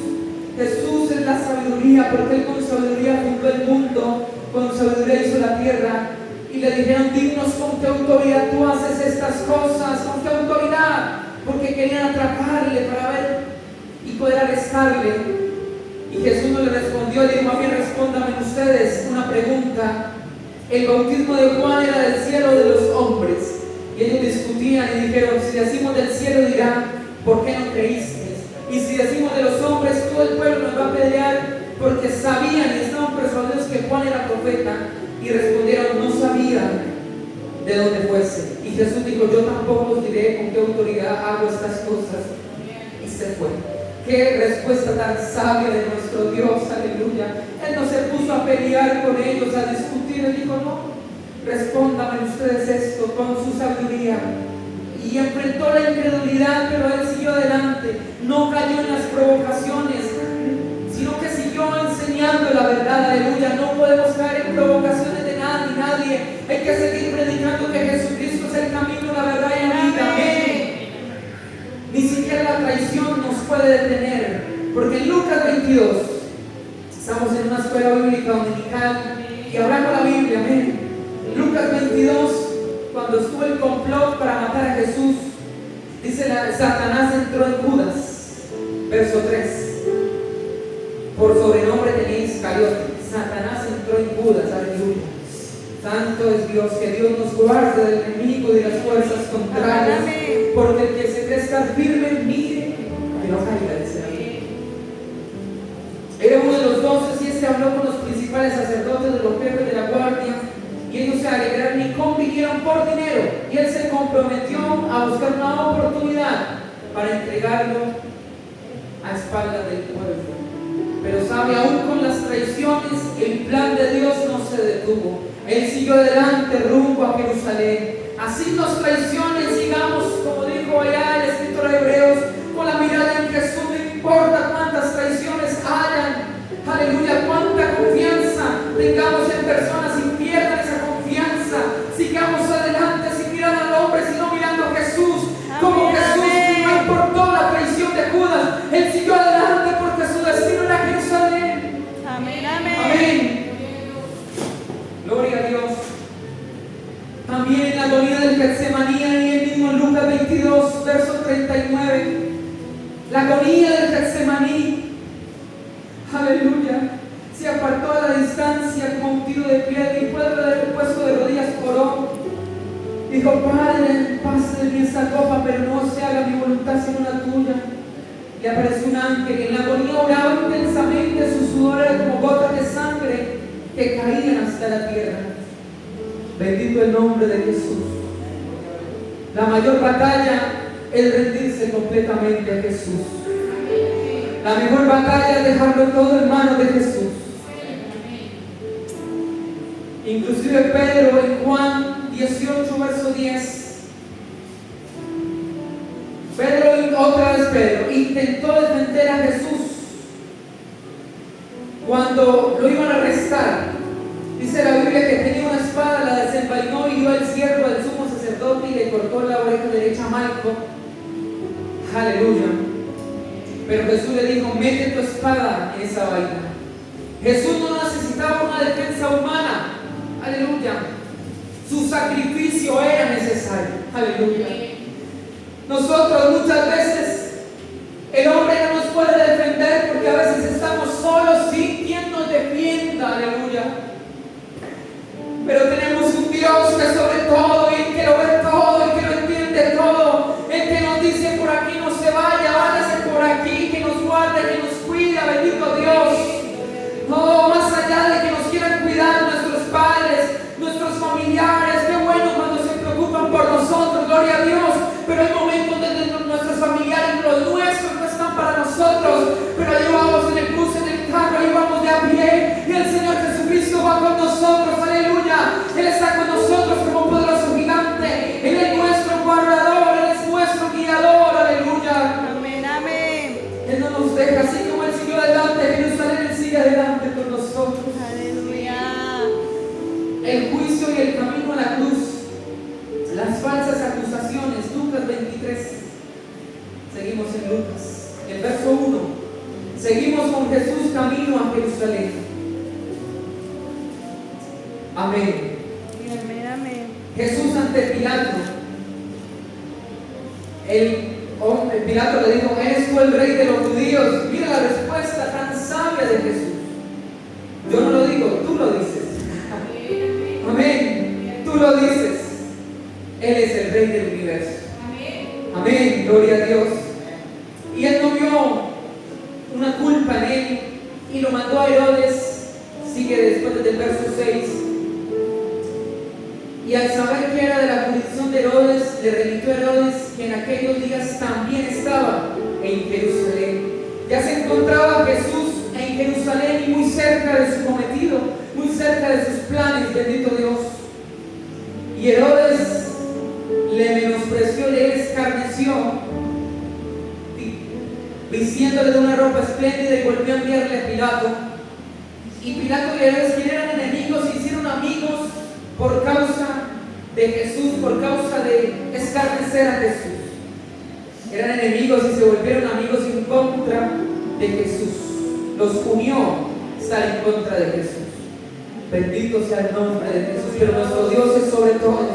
Jesús es la sabiduría, porque Él con sabiduría fundó el mundo, con sabiduría hizo la tierra. Y le dijeron, dinos con qué autoridad tú haces estas cosas, con qué autoridad, porque querían atraparle para ver y poder arrestarle. Y Jesús no le respondió, le dijo, a mí respóndame ustedes una pregunta. El bautismo de Juan era del cielo o de los hombres. Y ellos discutían y dijeron, si decimos del cielo dirán, ¿por qué no creíste? Y si decimos de los hombres, todo el pueblo nos va a apedrear, porque sabían y estaban persuadidos que Juan era profeta. Y respondieron, no sabían de dónde fuese. Y Jesús dijo, yo tampoco os diré con qué autoridad hago estas cosas. Y se fue. Qué respuesta tan sabia de nuestro Dios, aleluya. Él no se puso a pelear con ellos, a discutir. Él dijo, no, respóndanme ustedes esto con su sabiduría. Y enfrentó la incredulidad, pero él siguió adelante. No cayó en las provocaciones, sino que siguió enseñando la verdad, aleluya. No podemos caer en provocaciones de nada ni nadie. Hay que seguir predicando que Jesucristo es el camino, la verdad y la vida. Amén. Ni siquiera la traición nos puede detener, porque en Lucas 22, estamos en una escuela bíblica dominical y hablando la Biblia, amén. Lucas 22, cuando estuvo el complot para matar a Jesús, dice Satanás entró en Judas, verso 3. Por sobrenombre tenía Iscariote. Satanás entró en Judas, aleluya. Santo es Dios, que Dios nos guarde del enemigo y de las fuerzas contrarias. Amén. Porque el que se cree estar firme, mire que no caiga de ese amén. Era uno de los 12 y este habló con los principales sacerdotes de los jefes de la guardia. Y ellos se alegraron y convinieron por dinero. Y él se comprometió a buscar una oportunidad para entregarlo a espaldas del pueblo. Pero sabe, aún con las traiciones, el plan de Dios no se detuvo. Él siguió adelante rumbo a Jerusalén. Así nos traicionen, sigamos, como dijo allá el escritor de Hebreos, con la mirada en Jesús. No importa cuántas traiciones hayan, aleluya, cuánta confianza tengamos en personas y pierdan esa confianza. Sigamos adelante sin mirar al hombre, sino mirando a Jesús. Como Jesús no importó la traición de Judas, él siguió adelante porque su destino era Jerusalén. Amén, amén. Amén. Gloria a Dios. También en la agonía del Getsemaní, y el mismo Lucas 22, verso 39. La agonía del Getsemaní, aleluya, se apartó a la distancia como un tiro de piedra y fue puesto de rodillas oró. Dijo, Padre, pase de mí esta copa, pero no se haga mi voluntad sino la tuya. Le apareció un ángel y en la agonía oraba intensamente, su sudor era como gotas de sangre que caían hasta la tierra. Bendito el nombre de Jesús. La mayor batalla es rendirse completamente a Jesús. La mejor batalla es dejarlo todo en manos de Jesús. Inclusive Pedro en Juan 18, verso 10. Otra vez Pedro intentó defender a Jesús cuando lo iban a arrestar. Dice la Biblia que tenía una espada, la desenvainó y dio al siervo del sumo sacerdote y le cortó la oreja derecha a Malco. Aleluya. Pero Jesús le dijo, mete tu espada en esa vaina. Jesús no necesitaba una defensa humana. Aleluya. Su sacrificio era necesario. Aleluya. Nosotros muchas veces el hombre no nos puede defender porque a veces estamos solos sin quien nos defienda. Aleluya. Pero tenemos un Dios que sobre todo, y el que lo ve todo, el que lo entiende todo, el que nos dice por aquí no se vaya, váyase por aquí, que nos guarde, que nos cuida, bendito Dios. No, más allá de que nos quieran cuidar nuestros padres, nuestros familiares, qué bueno cuando se preocupan por nosotros, gloria a Dios. Pero hay momentos donde nuestros familiares, los nuestros, no están para nosotros, pero ahí vamos en el bus, en el carro, ahí vamos de a pie, y el Señor Jesucristo va con nosotros, aleluya. Él está con nosotros como un poderoso gigante. Él es nuestro guardador, Él es nuestro guiador, aleluya. Amén, amén. Él no nos deja, así como Él siguió adelante de Jerusalén, Él sigue adelante con nosotros. Aleluya. El juicio y el camino a la cruz, las falsas acusaciones, Lucas 23. Seguimos en Lucas, el verso 1. Seguimos con Jesús camino a Jerusalén. Amén. Amén, amén. Jesús ante Pilato. Pilato le dijo: ¿eres tú el rey de los judíos? Mira la respuesta tan sabia de Jesús. Yo no lo digo, tú lo dices. Amén. Tú lo dices. Él es el rey del universo. Amén. Gloria a Dios. Y él no vio una culpa en él y lo mandó a Herodes. Sigue después desde el verso 6. Y al saber que era de la jurisdicción de Herodes, le remitió a Herodes, que en aquellos días también estaba en Jerusalén. Ya se encontraba Jesús en Jerusalén y muy cerca de su cometido, muy cerca de sus planes, bendito Dios. Y Herodes le menospreció, le escarneció, vistiéndole de una ropa espléndida, y volvió a enviarle a Pilato. Y Pilato y Herodes, que eran enemigos, se hicieron amigos por causa de Jesús, por causa de escarnecer a Jesús. Eran enemigos y se volvieron amigos en contra de Jesús. Los unió estar en contra de Jesús. Bendito sea el nombre de Jesús, pero nuestro Dios es sobre todo.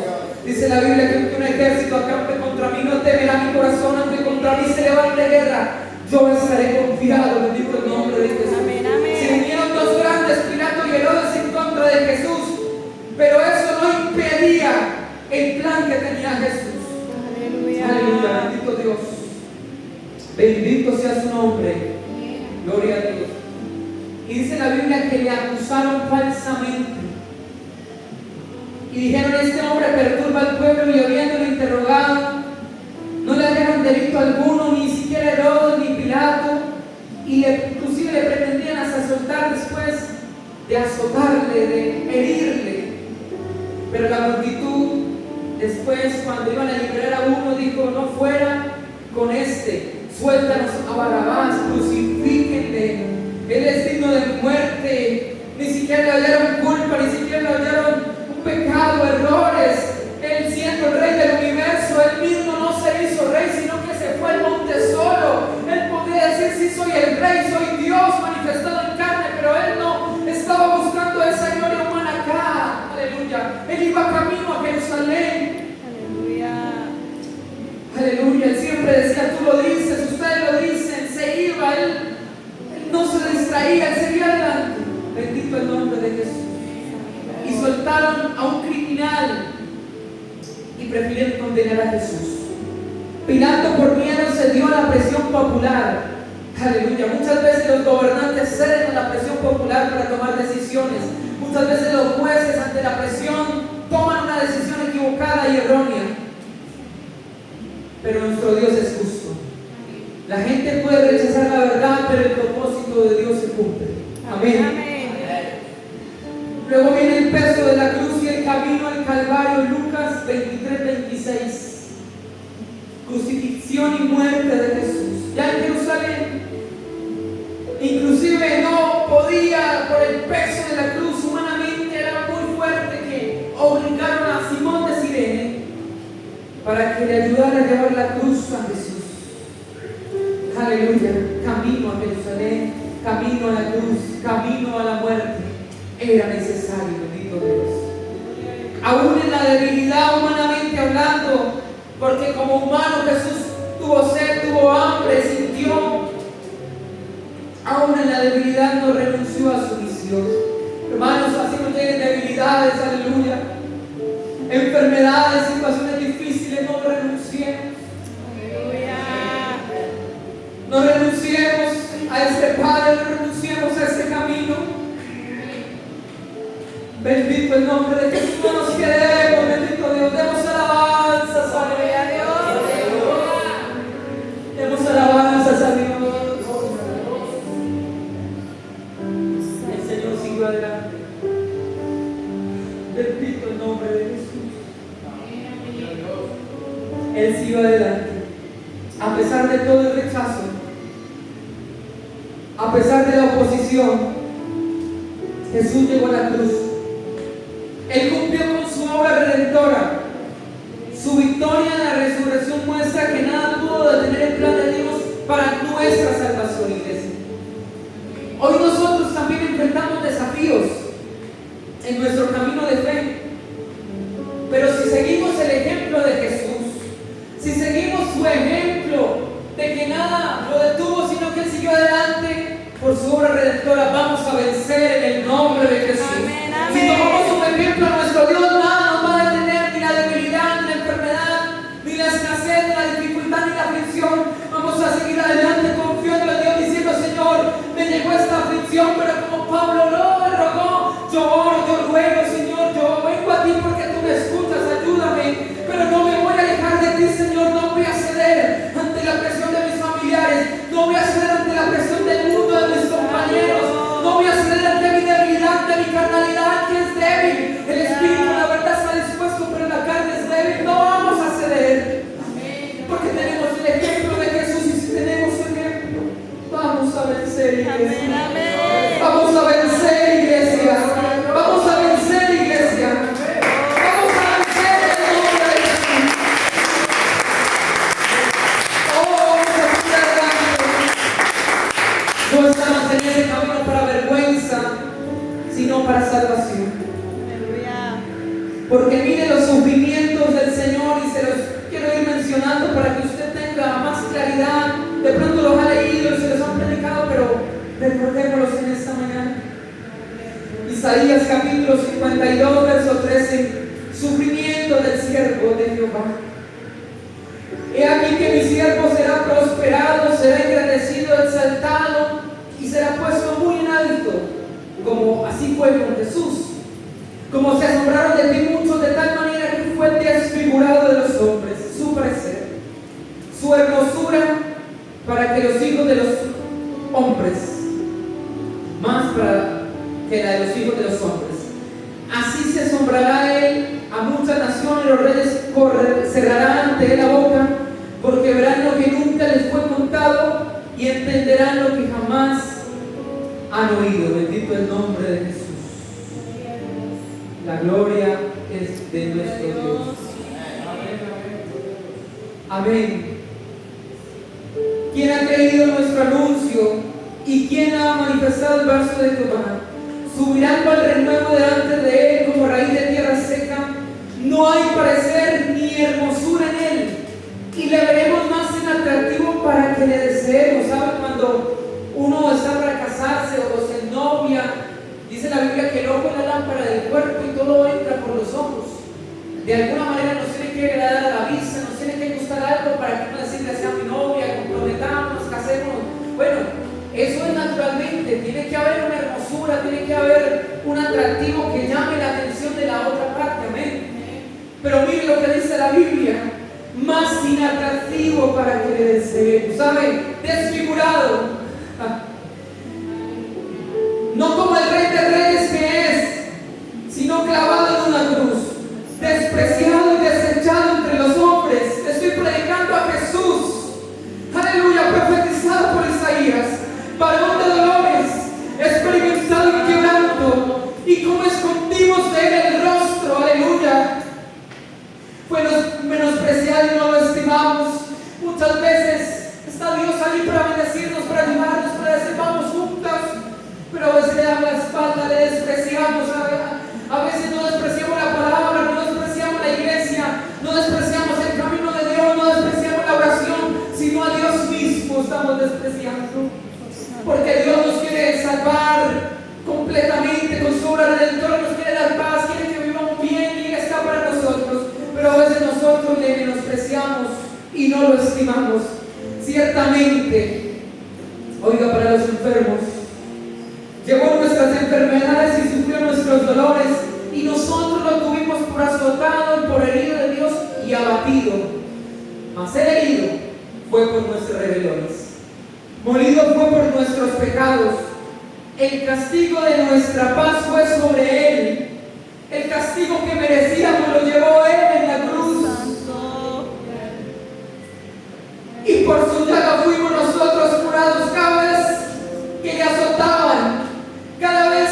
Dice la Biblia que aunque un ejército acampe contra mí, no temerá mi corazón, aunque contra mí se levante guerra, yo estaré confiado. Bendito el nombre de Jesús. Amén, amén. Se unieron dos grandes, Pilato y Herodes, en contra de Jesús, pero eso no impedía el plan que tenía Jesús. Aleluya. Aleluya, bendito Dios. Bendito sea su nombre. Gloria a Dios. Y dice la Biblia que le acusaron falsamente. Y dijeron: este hombre perturba al pueblo, y habiéndolo interrogado, no le hallaron delito alguno, ni siquiera Herodes ni Pilato, y inclusive le pretendían hasta soltar después de azotarle, de herirle. Pero la multitud después, cuando iban a liberar a uno, dijo: no fuera con este, suéltanos a Barrabás, crucifíquenle, él es digno de muerte. Ni siquiera le hallaron culpa, ni siquiera le hallaron un pecado, errores. Él, siendo el rey del universo, él mismo no se hizo rey, sino que se fue al monte solo. Él podría decir: sí, soy el rey, soy Dios manifestado en carne, pero él no estaba buscando esa gloria humana acá. Aleluya. Él iba camino a Jerusalén. Aleluya. Aleluya. Él siempre decía: tú lo dices, ustedes lo dicen. Se iba, él no se distraía, él seguía adelante. Bendito el nombre de Jesús. Y soltaron a un criminal y prefirieron condenar a Jesús. Pilato, por miedo, cedió a la presión popular. Aleluya. Muchas veces los gobernantes ceden a la presión popular para tomar decisiones. Muchas veces los jueces, ante la presión, toman una decisión equivocada y errónea. Pero nuestro Dios es justo. La gente puede rechazar la verdad, pero el propósito de Dios se cumple. Amén. Amén. Luego viene el peso de la cruz y el camino al Calvario. Lucas 23-26. Crucifixión y muerte de Jesús. Ya en Jerusalén, inclusive no podía, por el peso de la cruz, humanamente era muy fuerte, que obligaron a Simón de Cirene para que le ayudara a llevar la cruz a Jesús. Aleluya. Camino a Jerusalén, camino a la cruz, camino a la muerte. Era necesario, bendito Dios. Aún en la debilidad, humanamente hablando, porque como humano Jesús tuvo sed, tuvo hambre, sintió. Aún en la debilidad no renunció a su misión. Hermanos, así no tienen debilidades, aleluya, enfermedades, situaciones difíciles, no renunciemos. Aleluya. No renunciemos a este Padre, no renunciemos a este camino. Bendito el nombre de Jesús. No nos quedemos, bendito Dios. Demos alabanzas, aleluya a Dios. Demos alabanzas a Dios. El Señor siguió adelante. Bendito el nombre de Jesús. Él siguió adelante. A pesar de todo el rechazo, a pesar de la oposición, Jesús llegó a la cruz. Él cumplió con su obra redentora. Su victoria en la resurrección muestra que nada pudo detener el plan de Dios para nuestra salvación, iglesia. desafíos en nuestro camino de fe. Pero si seguimos el ejemplo de Jesús, si seguimos su ejemplo de que nada lo detuvo, sino que Él siguió adelante por su obra redentora, vamos a vencer en el nombre de Jesús. Amén, amén. Si tomamos como ejemplo a nuestro Dios, nada nos va a detener, ni la debilidad, ni la enfermedad, ni la escasez, ni la dificultad, ni la aflicción. Vamos a seguir adelante confiando en Dios, diciendo: Señor, me llegó esta aflicción, pero como Pablo lo rogó, yo oro, yo ruego, Señor, yo vengo a ti porque tú me escuchas, ayúdame, pero no me voy a alejar de ti, Señor. No voy a ceder ante la presión de mis familiares, no voy a ceder ante la presión del mundo, de mis compañeros, no voy a ceder ante mi debilidad, ante mi carnalidad que es débil. El espíritu, la verdad, está dispuesto, pero la carne es débil. No vamos a ceder, porque tenemos el ejemplo de Jesús, y si tenemos su ejemplo, vamos a vencer, iglesia. Amén, amén. Vamos a vencer, iglesia. Vamos a vencer, iglesia. Vamos a vencer en el nombre de Jesús. Oh, vamos a seguir adelante. No estamos en ese camino para vergüenza, sino para salvación. Aleluya. Porque mire los sufrimientos del Señor, y se los quiero ir mencionando para que usted tenga más claridad. De pronto los ha leído y se los han predicado, pero recordémoslos en esta mañana. Isaías capítulo 52, verso 13. Sufrimiento del siervo de Jehová. He aquí que mi siervo será prosperado, será engrandecido, exaltado, y será puesto muy en alto, como así fue con Jesús. Como se asombraron de ti muchos, de tal manera que fue desfigurado de los hombres su parecer, su hermosura para que los hijos de los hombres, más para que la de los hijos de los hombres. Así se asombrará él a muchas naciones, los reyes cerrarán ante él la boca, porque verán lo que nunca les fue contado y entenderán lo que jamás han oído. Bendito el nombre de Jesús. La gloria es de nuestro Dios. Amén. ¿Quién ha creído nuestro anuncio? ¿Y quién ha manifestado el brazo de Jehová? Subirán cual renuevo delante de él, como raíz de tierra seca. No hay parecer ni hermosura en él, y le veremos más en atractivo para que le deseemos. ¿Saben? Cuando uno está para casarse o se novia, dice la Biblia que el ojo es la lámpara del cuerpo y todo entra por los ojos. De alguna manera nos tiene que agradar a la vista, nos tiene que gustar algo para que uno decirle sea mi novia, comprometamos, casemos. Bueno, eso es naturalmente. Tiene que haber una hermosura, tiene que haber un atractivo que llame la atención de la otra parte. Amén. Pero mire lo que dice la Biblia: más inatractivo para que le deseemos. ¿Sabe? Desfigurado. No como el Rey de Reyes que es, sino clavado en una cruz, despreciado y desechado entre los hombres. Estoy predicando a Jesús. Aleluya, profetizado por Isaías, varón de dolores, experimentado en quebranto, y como escondimos de él el rostro. Aleluya. Fue menospreciado y no lo estimamos. Muchas veces está Dios ahí para bendecirnos, para ayudarnos, para decir vamos juntas, pero a veces le damos la espalda, le despreciamos. A veces no despreciamos la palabra, no despreciamos la iglesia, no despreciamos el camino de Dios, no despreciamos la oración, sino a Dios mismo estamos despreciando. Porque Dios nos quiere salvar completamente con su obra redentora, nos quiere dar paz, quiere que vivamos bien y Él está para nosotros. Pero a veces nosotros le menospreciamos y no lo estimamos. Ciertamente, oiga, para los enfermos, llevó nuestras enfermedades y sufrió nuestros dolores, y nosotros lo tuvimos por azotado y por herido de Dios y abatido. Mas el herido fue por nuestras rebeliones, molido fue por nuestros pecados. El castigo de nuestra paz fue sobre él. El castigo que merecíamos lo llevó él en la cruz. Y por su llaga fuimos nosotros curados. Cada vez que le azotaban, cada vez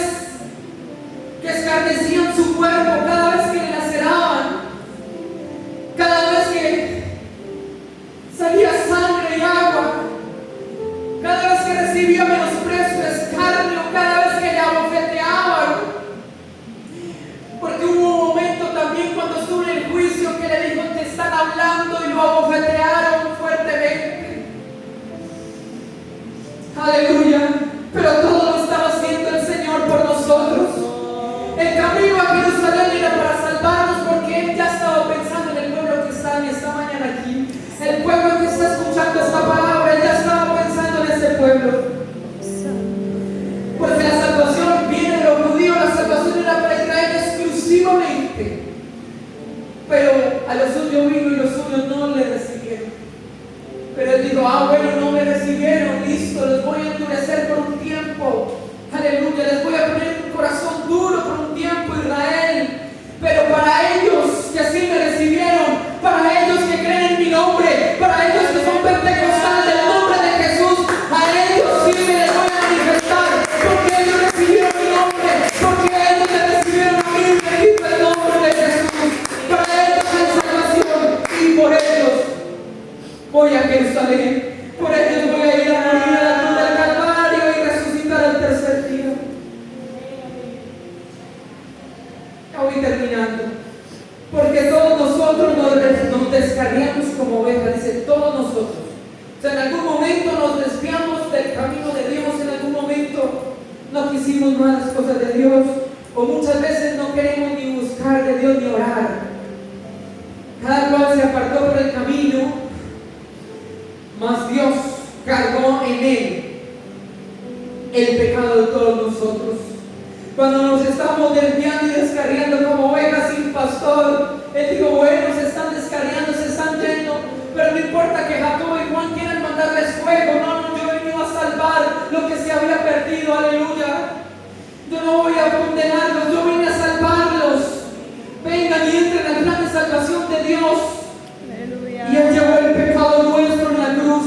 que escarnecían su cuerpo, cada vez que le laceraban, cada vez que salía sangre y agua, cada vez que recibía menosprecio, escarnio, cada vez que le abofeteaban, pasando y lo abofetearon fuertemente. Aleluya. Pero todo lo estaba haciendo el Señor por nosotros. El camino a Jerusalén era para salvarnos, porque Él ya estaba pensando en el pueblo que está en esta mañana aquí. El pueblo que está escuchando esta palabra, Él ya estaba pensando en ese pueblo. Porque la salvación viene de los judíos, la salvación era para Israel exclusivamente. Pero a los suyos vino y los suyos no le recibieron. Pero Él dijo, bueno, no me recibieron, listo, les voy a endurecer por un tiempo. Aleluya, les voy a poner un corazón duro por un tiempo, Israel. Pero para ellos que así me recibieron, para ellos que creen en mi nombre, para ellos que son pentecostales del nombre de Jesús, a ellos sí me les voy a manifestar, porque ellos recibieron mi nombre, porque ellos me recibieron a mí, bendito el nombre de Jesús. Para ellos hay salvación, y por ellos voy a Jerusalén, por ellos voy a ir a morir a la cruz del Calvario y resucitar al tercer día. Ya voy terminando. Porque todos nosotros nos descarriamos como ovejas, dice, todos nosotros. O sea, en algún momento nos desviamos del camino de Dios, en algún momento no quisimos más las cosas de Dios, o muchas veces no queremos ni buscar de Dios ni orar. Cada cual se apartó por el camino, mas Dios cargó en Él el pecado de todos nosotros. Cuando nos estamos desviando y descarriando como ovejas sin pastor, Él dijo, bueno, se están descarriando, se están yendo, pero no importa que Jacobo y Juan quieran mandarles fuego, no, yo he venido a salvar lo que se había perdido, aleluya. Yo no voy a condenarlos, yo vine a salvarlos. Vengan y entren al plan de salvación de Dios. Aleluya. Y Él llevó el pecado nuestro en la cruz.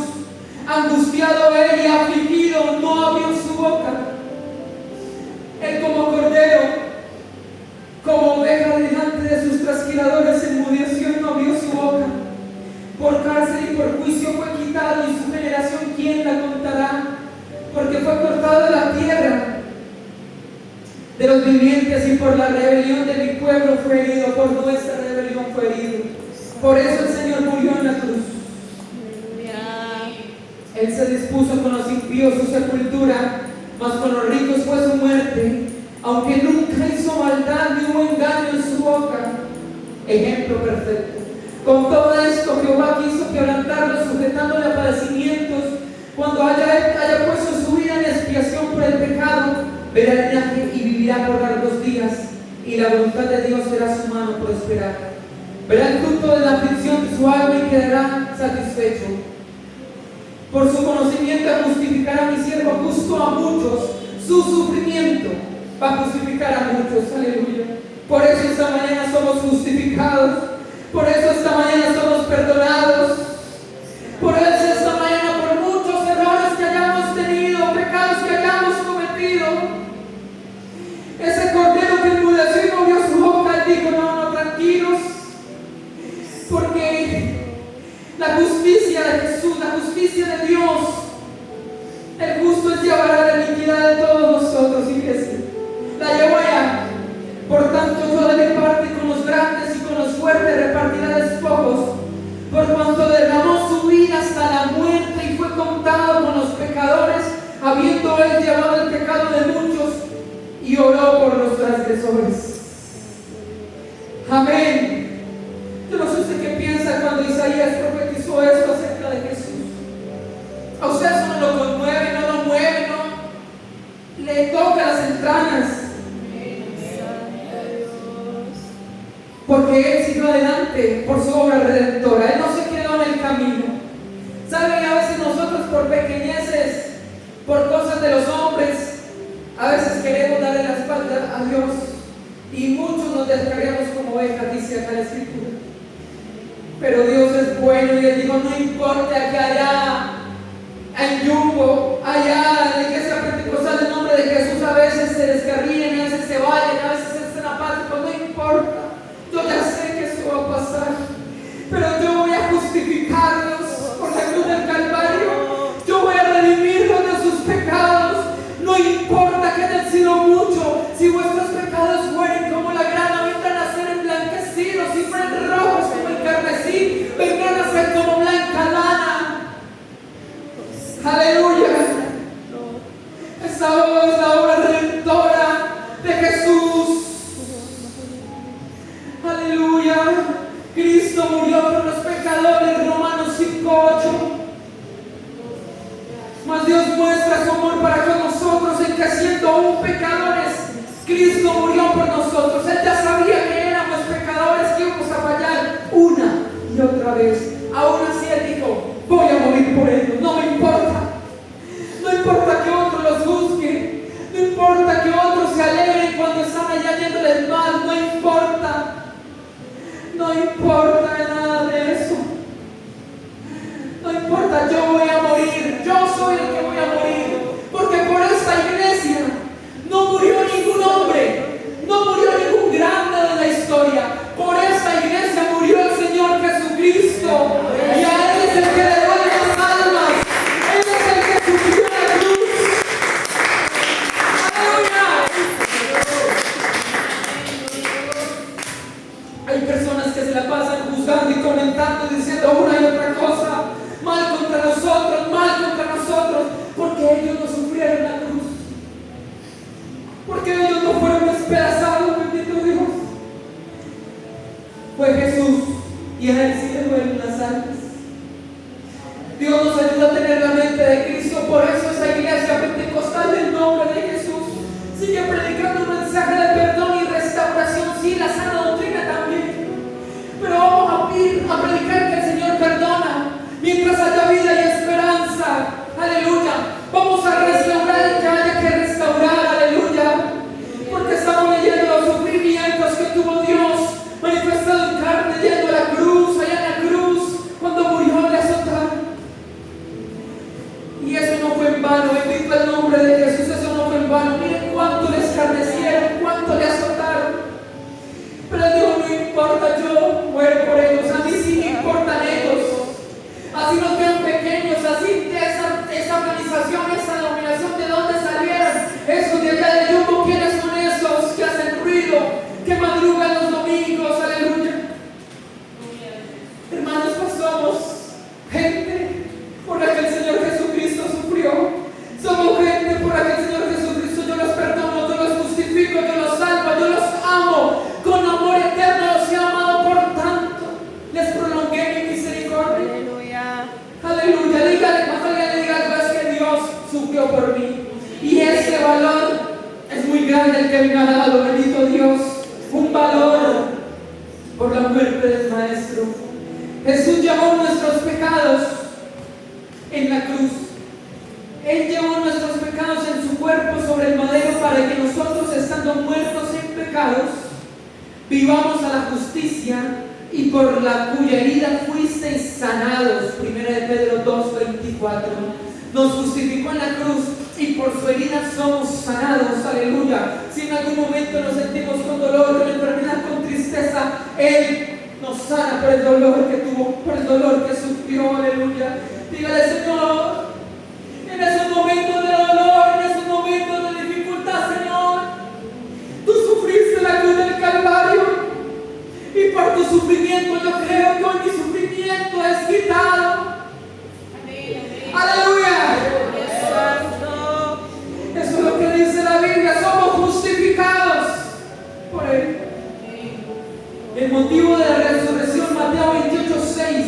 Angustiado Él y afligido, no abrió su boca. Él como cordero, como oveja delante de sus trasquiladores, enmudeció y no abrió su boca. Por cárcel y por juicio fue quitado, y su generación ¿quién la contará? Porque fue cortado de la tierra de los vivientes, y por la rebelión de mi pueblo fue herido, por nuestra rebelión fue herido. Por eso el Señor murió en la cruz. Él se dispuso con los impíos su sepultura, mas con los ricos fue su muerte, aunque nunca hizo maldad ni hubo engaño en su boca. Ejemplo perfecto. Con todo esto Jehová quiso quebrantarlo, sujetándole a padecimientos. Cuando haya puesto su vida en expiación por el pecado, verá el linaje y vivirá por largos días, y la voluntad de Dios será su mano prosperar. Verá el fruto de la aflicción de su alma y quedará satisfecho. Por su conocimiento justificará a mi siervo justo a muchos. Su sufrimiento va a justificar a muchos. Aleluya. Por eso esta mañana somos justificados. Por eso esta mañana somos perdonados. Por eso esta mañana, por muchos errores que hayamos tenido, pecados que hayamos cometido, ese cordero que enmudeció y no abrió su boca, Él dijo, no, tranquilos, porque la justicia de Jesús, la justicia de Dios, el justo es llevar a la iniquidad de todos nosotros, iglesia. La llevó allá. Por tanto, yo daré parte con los grandes y con los fuertes repartirá despojos, por cuanto derramó su vida hasta la muerte y fue contado con los pecadores, habiendo Él llevado el pecado de muchos y oró por los transgresores. Amén. Yo no sé usted qué piensa cuando Isaías profetizó esto acerca de Jesús. A usted eso no lo conmueve, no lo mueve, no le toca las entrañas. Porque Él siguió adelante por su obra redentora. Él no se quedó en el camino. ¿Saben? A veces nosotros por pequeñeces, por cosas de los hombres, a veces queremos darle la espalda a Dios, y muchos nos descargamos como ovejas, dice acá la Escritura. Pero Dios es bueno, y Él dijo, no importa que allá en Yumbo, allá en la iglesia pentecostal en nombre de Jesús, a veces se descarríen, a veces se vayan, a veces estén apáticos, no importa. Yo ya sé que eso va a pasar, pero yo voy a justificarlos por la cruz del Calvario. Yo voy a redimirlos de sus pecados. No importa que hayan sido muchos, si vuestros pecados fueren como la grana, vendrán a ser emblanquecidos y fueren rojos como el carmesí, vendrán otra vez. Aún así Él dijo, voy a morir por ellos, no me importa. No importa que otros los juzguen, no importa que otros se alegren cuando están allá yéndoles mal, no importa. No importa nada de eso. No importa, yo voy a morir, yo soy el que voy a morir, porque por esta iglesia no murió ningún hombre, no murió ningún grande de la historia, por esta iglesia murió el Señor Jesucristo, y a Él es el que le duele las almas, Él es el que sufrió la cruz. ¡Aleluya! Hay personas que se la pasan juzgando y comentando, diciendo una y otra cosa, mal contra nosotros, porque ellos no sufrieron la cruz, porque ellos no fueron despedazados, bendito Dios. Fue Jesús, y a Él sí le duelen las almas. Dios nos ayuda a tener la mente de Cristo, por eso esa iglesia pentecostal del nombre de Jesús sigue predicando un mensaje de perdón y restauración, sí, la sana doctrina también, pero vamos a predicar que el Señor perdona mientras haya vida y esperanza. Aleluya. Vamos a restaurar el que haya que restaurar. Aleluya. Porque estamos leyendo los sufrimientos que tuvo Dios manifestado en carne, yendo a la cruz, allá en la cruz, cuando murió le azotaron. Y eso no fue en vano. Bendito el nombre de Jesús. Eso no fue en vano. Miren cuánto le escarnecieron, cuánto le azotaron. Pero Dios, no importa, yo muero por ellos. A mí sí me importan ellos. Así nos vean pequeños, así esa organización, esa denominación, ¿de dónde salieron? Esos de allá de Yumbo, ¿quiénes son esos que hacen ruido, que madrugan los domingos? Aleluya. Hermanos, pues somos gente por la que el Señor Jesucristo sufrió. Somos gente por la que el Señor Jesucristo, yo los perdono, yo los justifico, yo los salvo, yo los amo. Con amor eterno los he amado, por tanto les prolongué mi misericordia. Aleluya, dígale, cuando alguien le diga algo, es que Dios sufrió por mí. Y ese valor es muy grande el que me ha dado, bendito Dios. Un valor por la muerte del Maestro. Jesús llevó nuestros pecados en la cruz. Él llevó nuestros pecados en su cuerpo sobre el madero para que nosotros, estando muertos en pecados, vivamos a la justicia, y por la cuya herida fuisteis sanados. 1 Pedro 2:24. Nos justificó en la cruz y por su herida somos sanados. Aleluya. Si en algún momento nos sentimos con dolor, con enfermedad, con tristeza, Él nos sana por el dolor que tuvo, por el dolor que sufrió. Aleluya. Dígale, Señor, en esos momentos de dolor, en esos momentos de dificultad, Señor, tú sufriste la cruz del Calvario. Y por tu sufrimiento, yo creo que hoy mi sufrimiento es quitado. Aleluya. Eso es lo que dice la Biblia. Somos justificados por Él. El motivo de la resurrección, Mateo 28:6.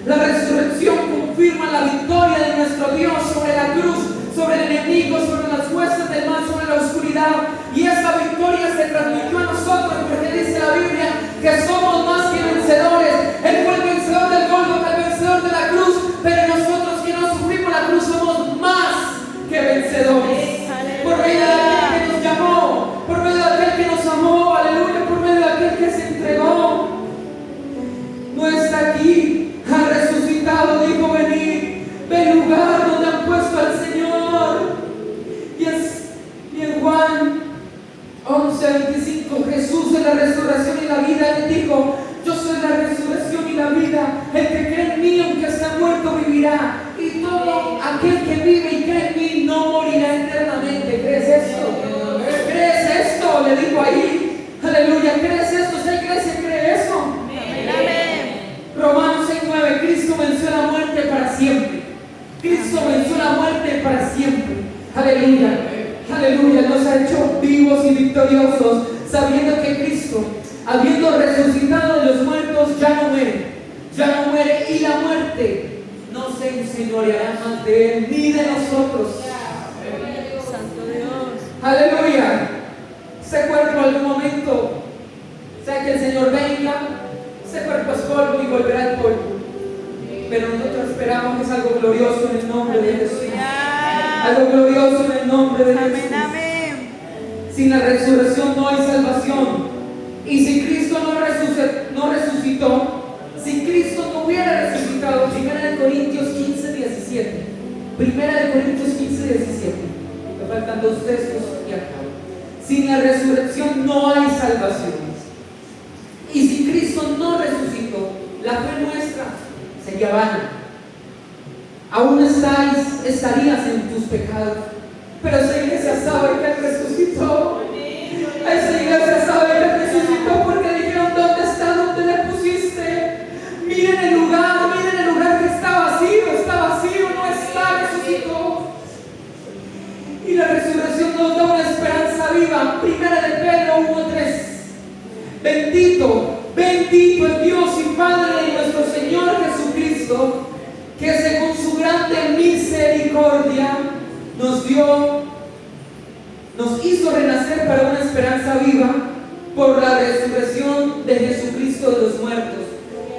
La resurrección confirma la victoria de nuestro Dios sobre la cruz, sobre el enemigo, sobre las huestes del mal, sobre la oscuridad. Y esa victoria se transmitió a nosotros, porque dice la Biblia que somos más que vencedores. Él fue el vencedor del Gólgota, el vencedor de la cruz, pero nosotros que no sufrimos la cruz somos más que vencedores. Por medio de aquel que nos llamó, por medio de aquel que nos amó, aleluya, por medio de aquel que se entregó. No está aquí, ha resucitado, dijo: venid, ve al lugar donde han puesto al Señor. Y en Juan 11:25, Jesús es la resurrección y la vida. Él dijo: yo soy la resurrección y la vida. El que cree en mí, aunque esté muerto, vivirá. Y todo aquel que vive y cree en mí no morirá eternamente. ¿Crees esto? ¿Crees esto? Le dijo ahí. Aleluya. ¿Crees esto? Si hay iglesia, ¿cree eso? Amén. Romanos 6:9. Cristo venció la muerte para siempre. Cristo venció la muerte para siempre. Aleluya. Aleluya. Nos ha hecho vivos y victoriosos, sabiendo que Cristo, habiendo resucitado de los muertos, ya no muere, y la muerte no se enseñoreará más de Él ni de nosotros. Santo Dios. Aleluya. Ese cuerpo en algún momento, sea que el Señor venga, ese cuerpo es polvo y volverá al polvo. pero nosotros esperamos es algo glorioso en el nombre de Jesús. Aleluya. Algo glorioso en el nombre de Amén, Jesús. amén. Sin la resurrección no hay salvación. Y si Cristo no resucitó, si Cristo no hubiera resucitado, 1 Corintios 15, 17. 1 Corintios 15, 17. Me faltan 2 textos y acabo. Sin la resurrección no hay salvación. Y si Cristo no resucitó, la fe nuestra sería vana. Aún estarías en tus pecados. Pero esa iglesia sabe que Él resucitó. Esa iglesia sabe que Él resucitó porque dijeron: ¿dónde está? ¿Dónde le pusiste? Miren el lugar que está vacío, no está, resucitó. Y la resurrección nos da una esperanza viva. 1 de Pedro 1:3. Bendito el Dios y Padre de nuestro Señor Jesucristo, que según su grande misericordia nos hizo renacer para una esperanza viva por la resurrección de Jesucristo de los muertos.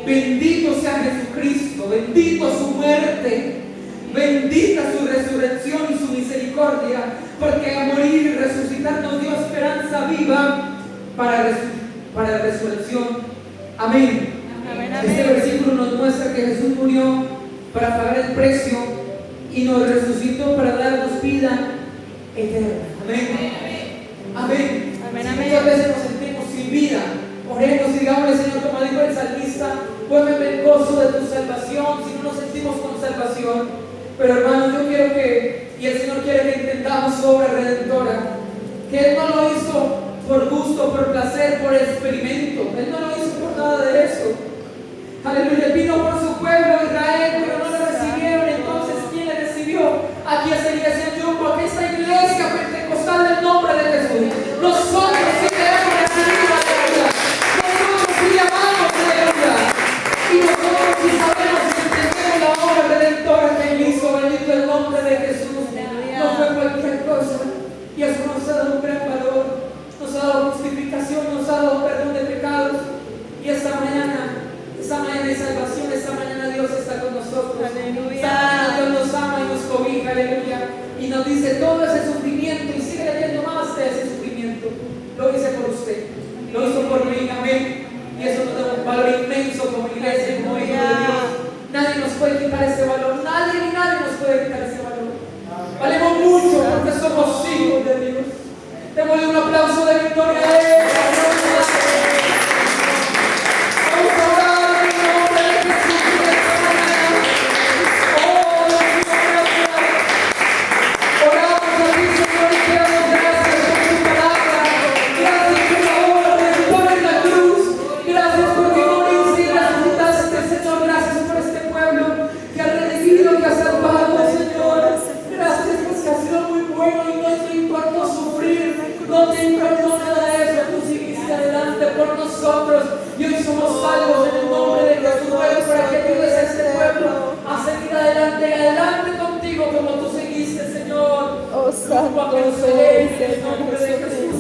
Bendito sea Jesucristo, bendito su muerte, bendita su resurrección y su misericordia, porque a morir y resucitar nos dio esperanza viva para la resurrección. Amén. Amén, Este amén. versículo nos muestra que Jesús murió para pagar el precio y nos resucitó para darnos vida eterna. Amén. Amén. Amén, Si amén. muchas veces nos sentimos sin vida, oremos y digámosle: Señor, como dijo el salmista, vuélveme el gozo de tu salvación. Si no nos sentimos con salvación, pero hermanos, yo quiero que, y el Señor quiere que intentamos su obra redentora, que Él no lo hizo por gusto, por placer, por experimento. Él no lo hizo por nada de eso. Aleluya. Él vino por su pueblo Israel, pero no lo recibieron. Entonces, ¿quién le recibió? Aquí esta iglesia en Yumbo, aquí esta iglesia pentecostal del nombre de Jesús. Nosotros sí queremos recibir la aleluya. Nosotros sí llamamos aleluya. Y nosotros sí sabemos y entendemos la obra redentora que Él hizo. Bendito el nombre de Jesús. No fue cualquier cosa. Y eso nos ha dado un gran valor. Nos ha dado justificación, nos ha dado perdón de pecados. Y esta mañana hay salvación, esta mañana Dios está con nosotros. Aleluya. Esta mañana Dios nos ama y nos cobija, aleluya. Y nos dice todo ese sufrimiento, y sigue leyendo más de ese sufrimiento. Lo hice por usted, lo hizo por mí, amén. Y eso nos da un valor inmenso como iglesia, como hijo de Dios. Nadie nos puede quitar ese valor, nadie ni nadie nos puede quitar ese valor. Valemos mucho porque somos hijos de Dios. Démosle un aplauso de victoria a Él. Vamos a orar en el nombre de Jesús esta mañana. Oh, Dios mío, gracias. Oramos a ti, Señor, y te damos gracias por tu palabra. Gracias por la obra redentora en la cruz. Gracias porque moriste y resucitaste, Señor. Gracias por este pueblo que ha redimido, que ha salvado, Señor. Gracias porque has sido muy bueno y no te importó sufrir. No te importó nada de eso, tú seguiste adelante por nosotros y hoy somos salvos en el nombre de Jesús. Ruego para que ayudes a este pueblo a seguir adelante contigo como tú seguiste, Señor. Oh, Rumbo a santo Jerusalén, en soy, el nombre de Señor Jesús.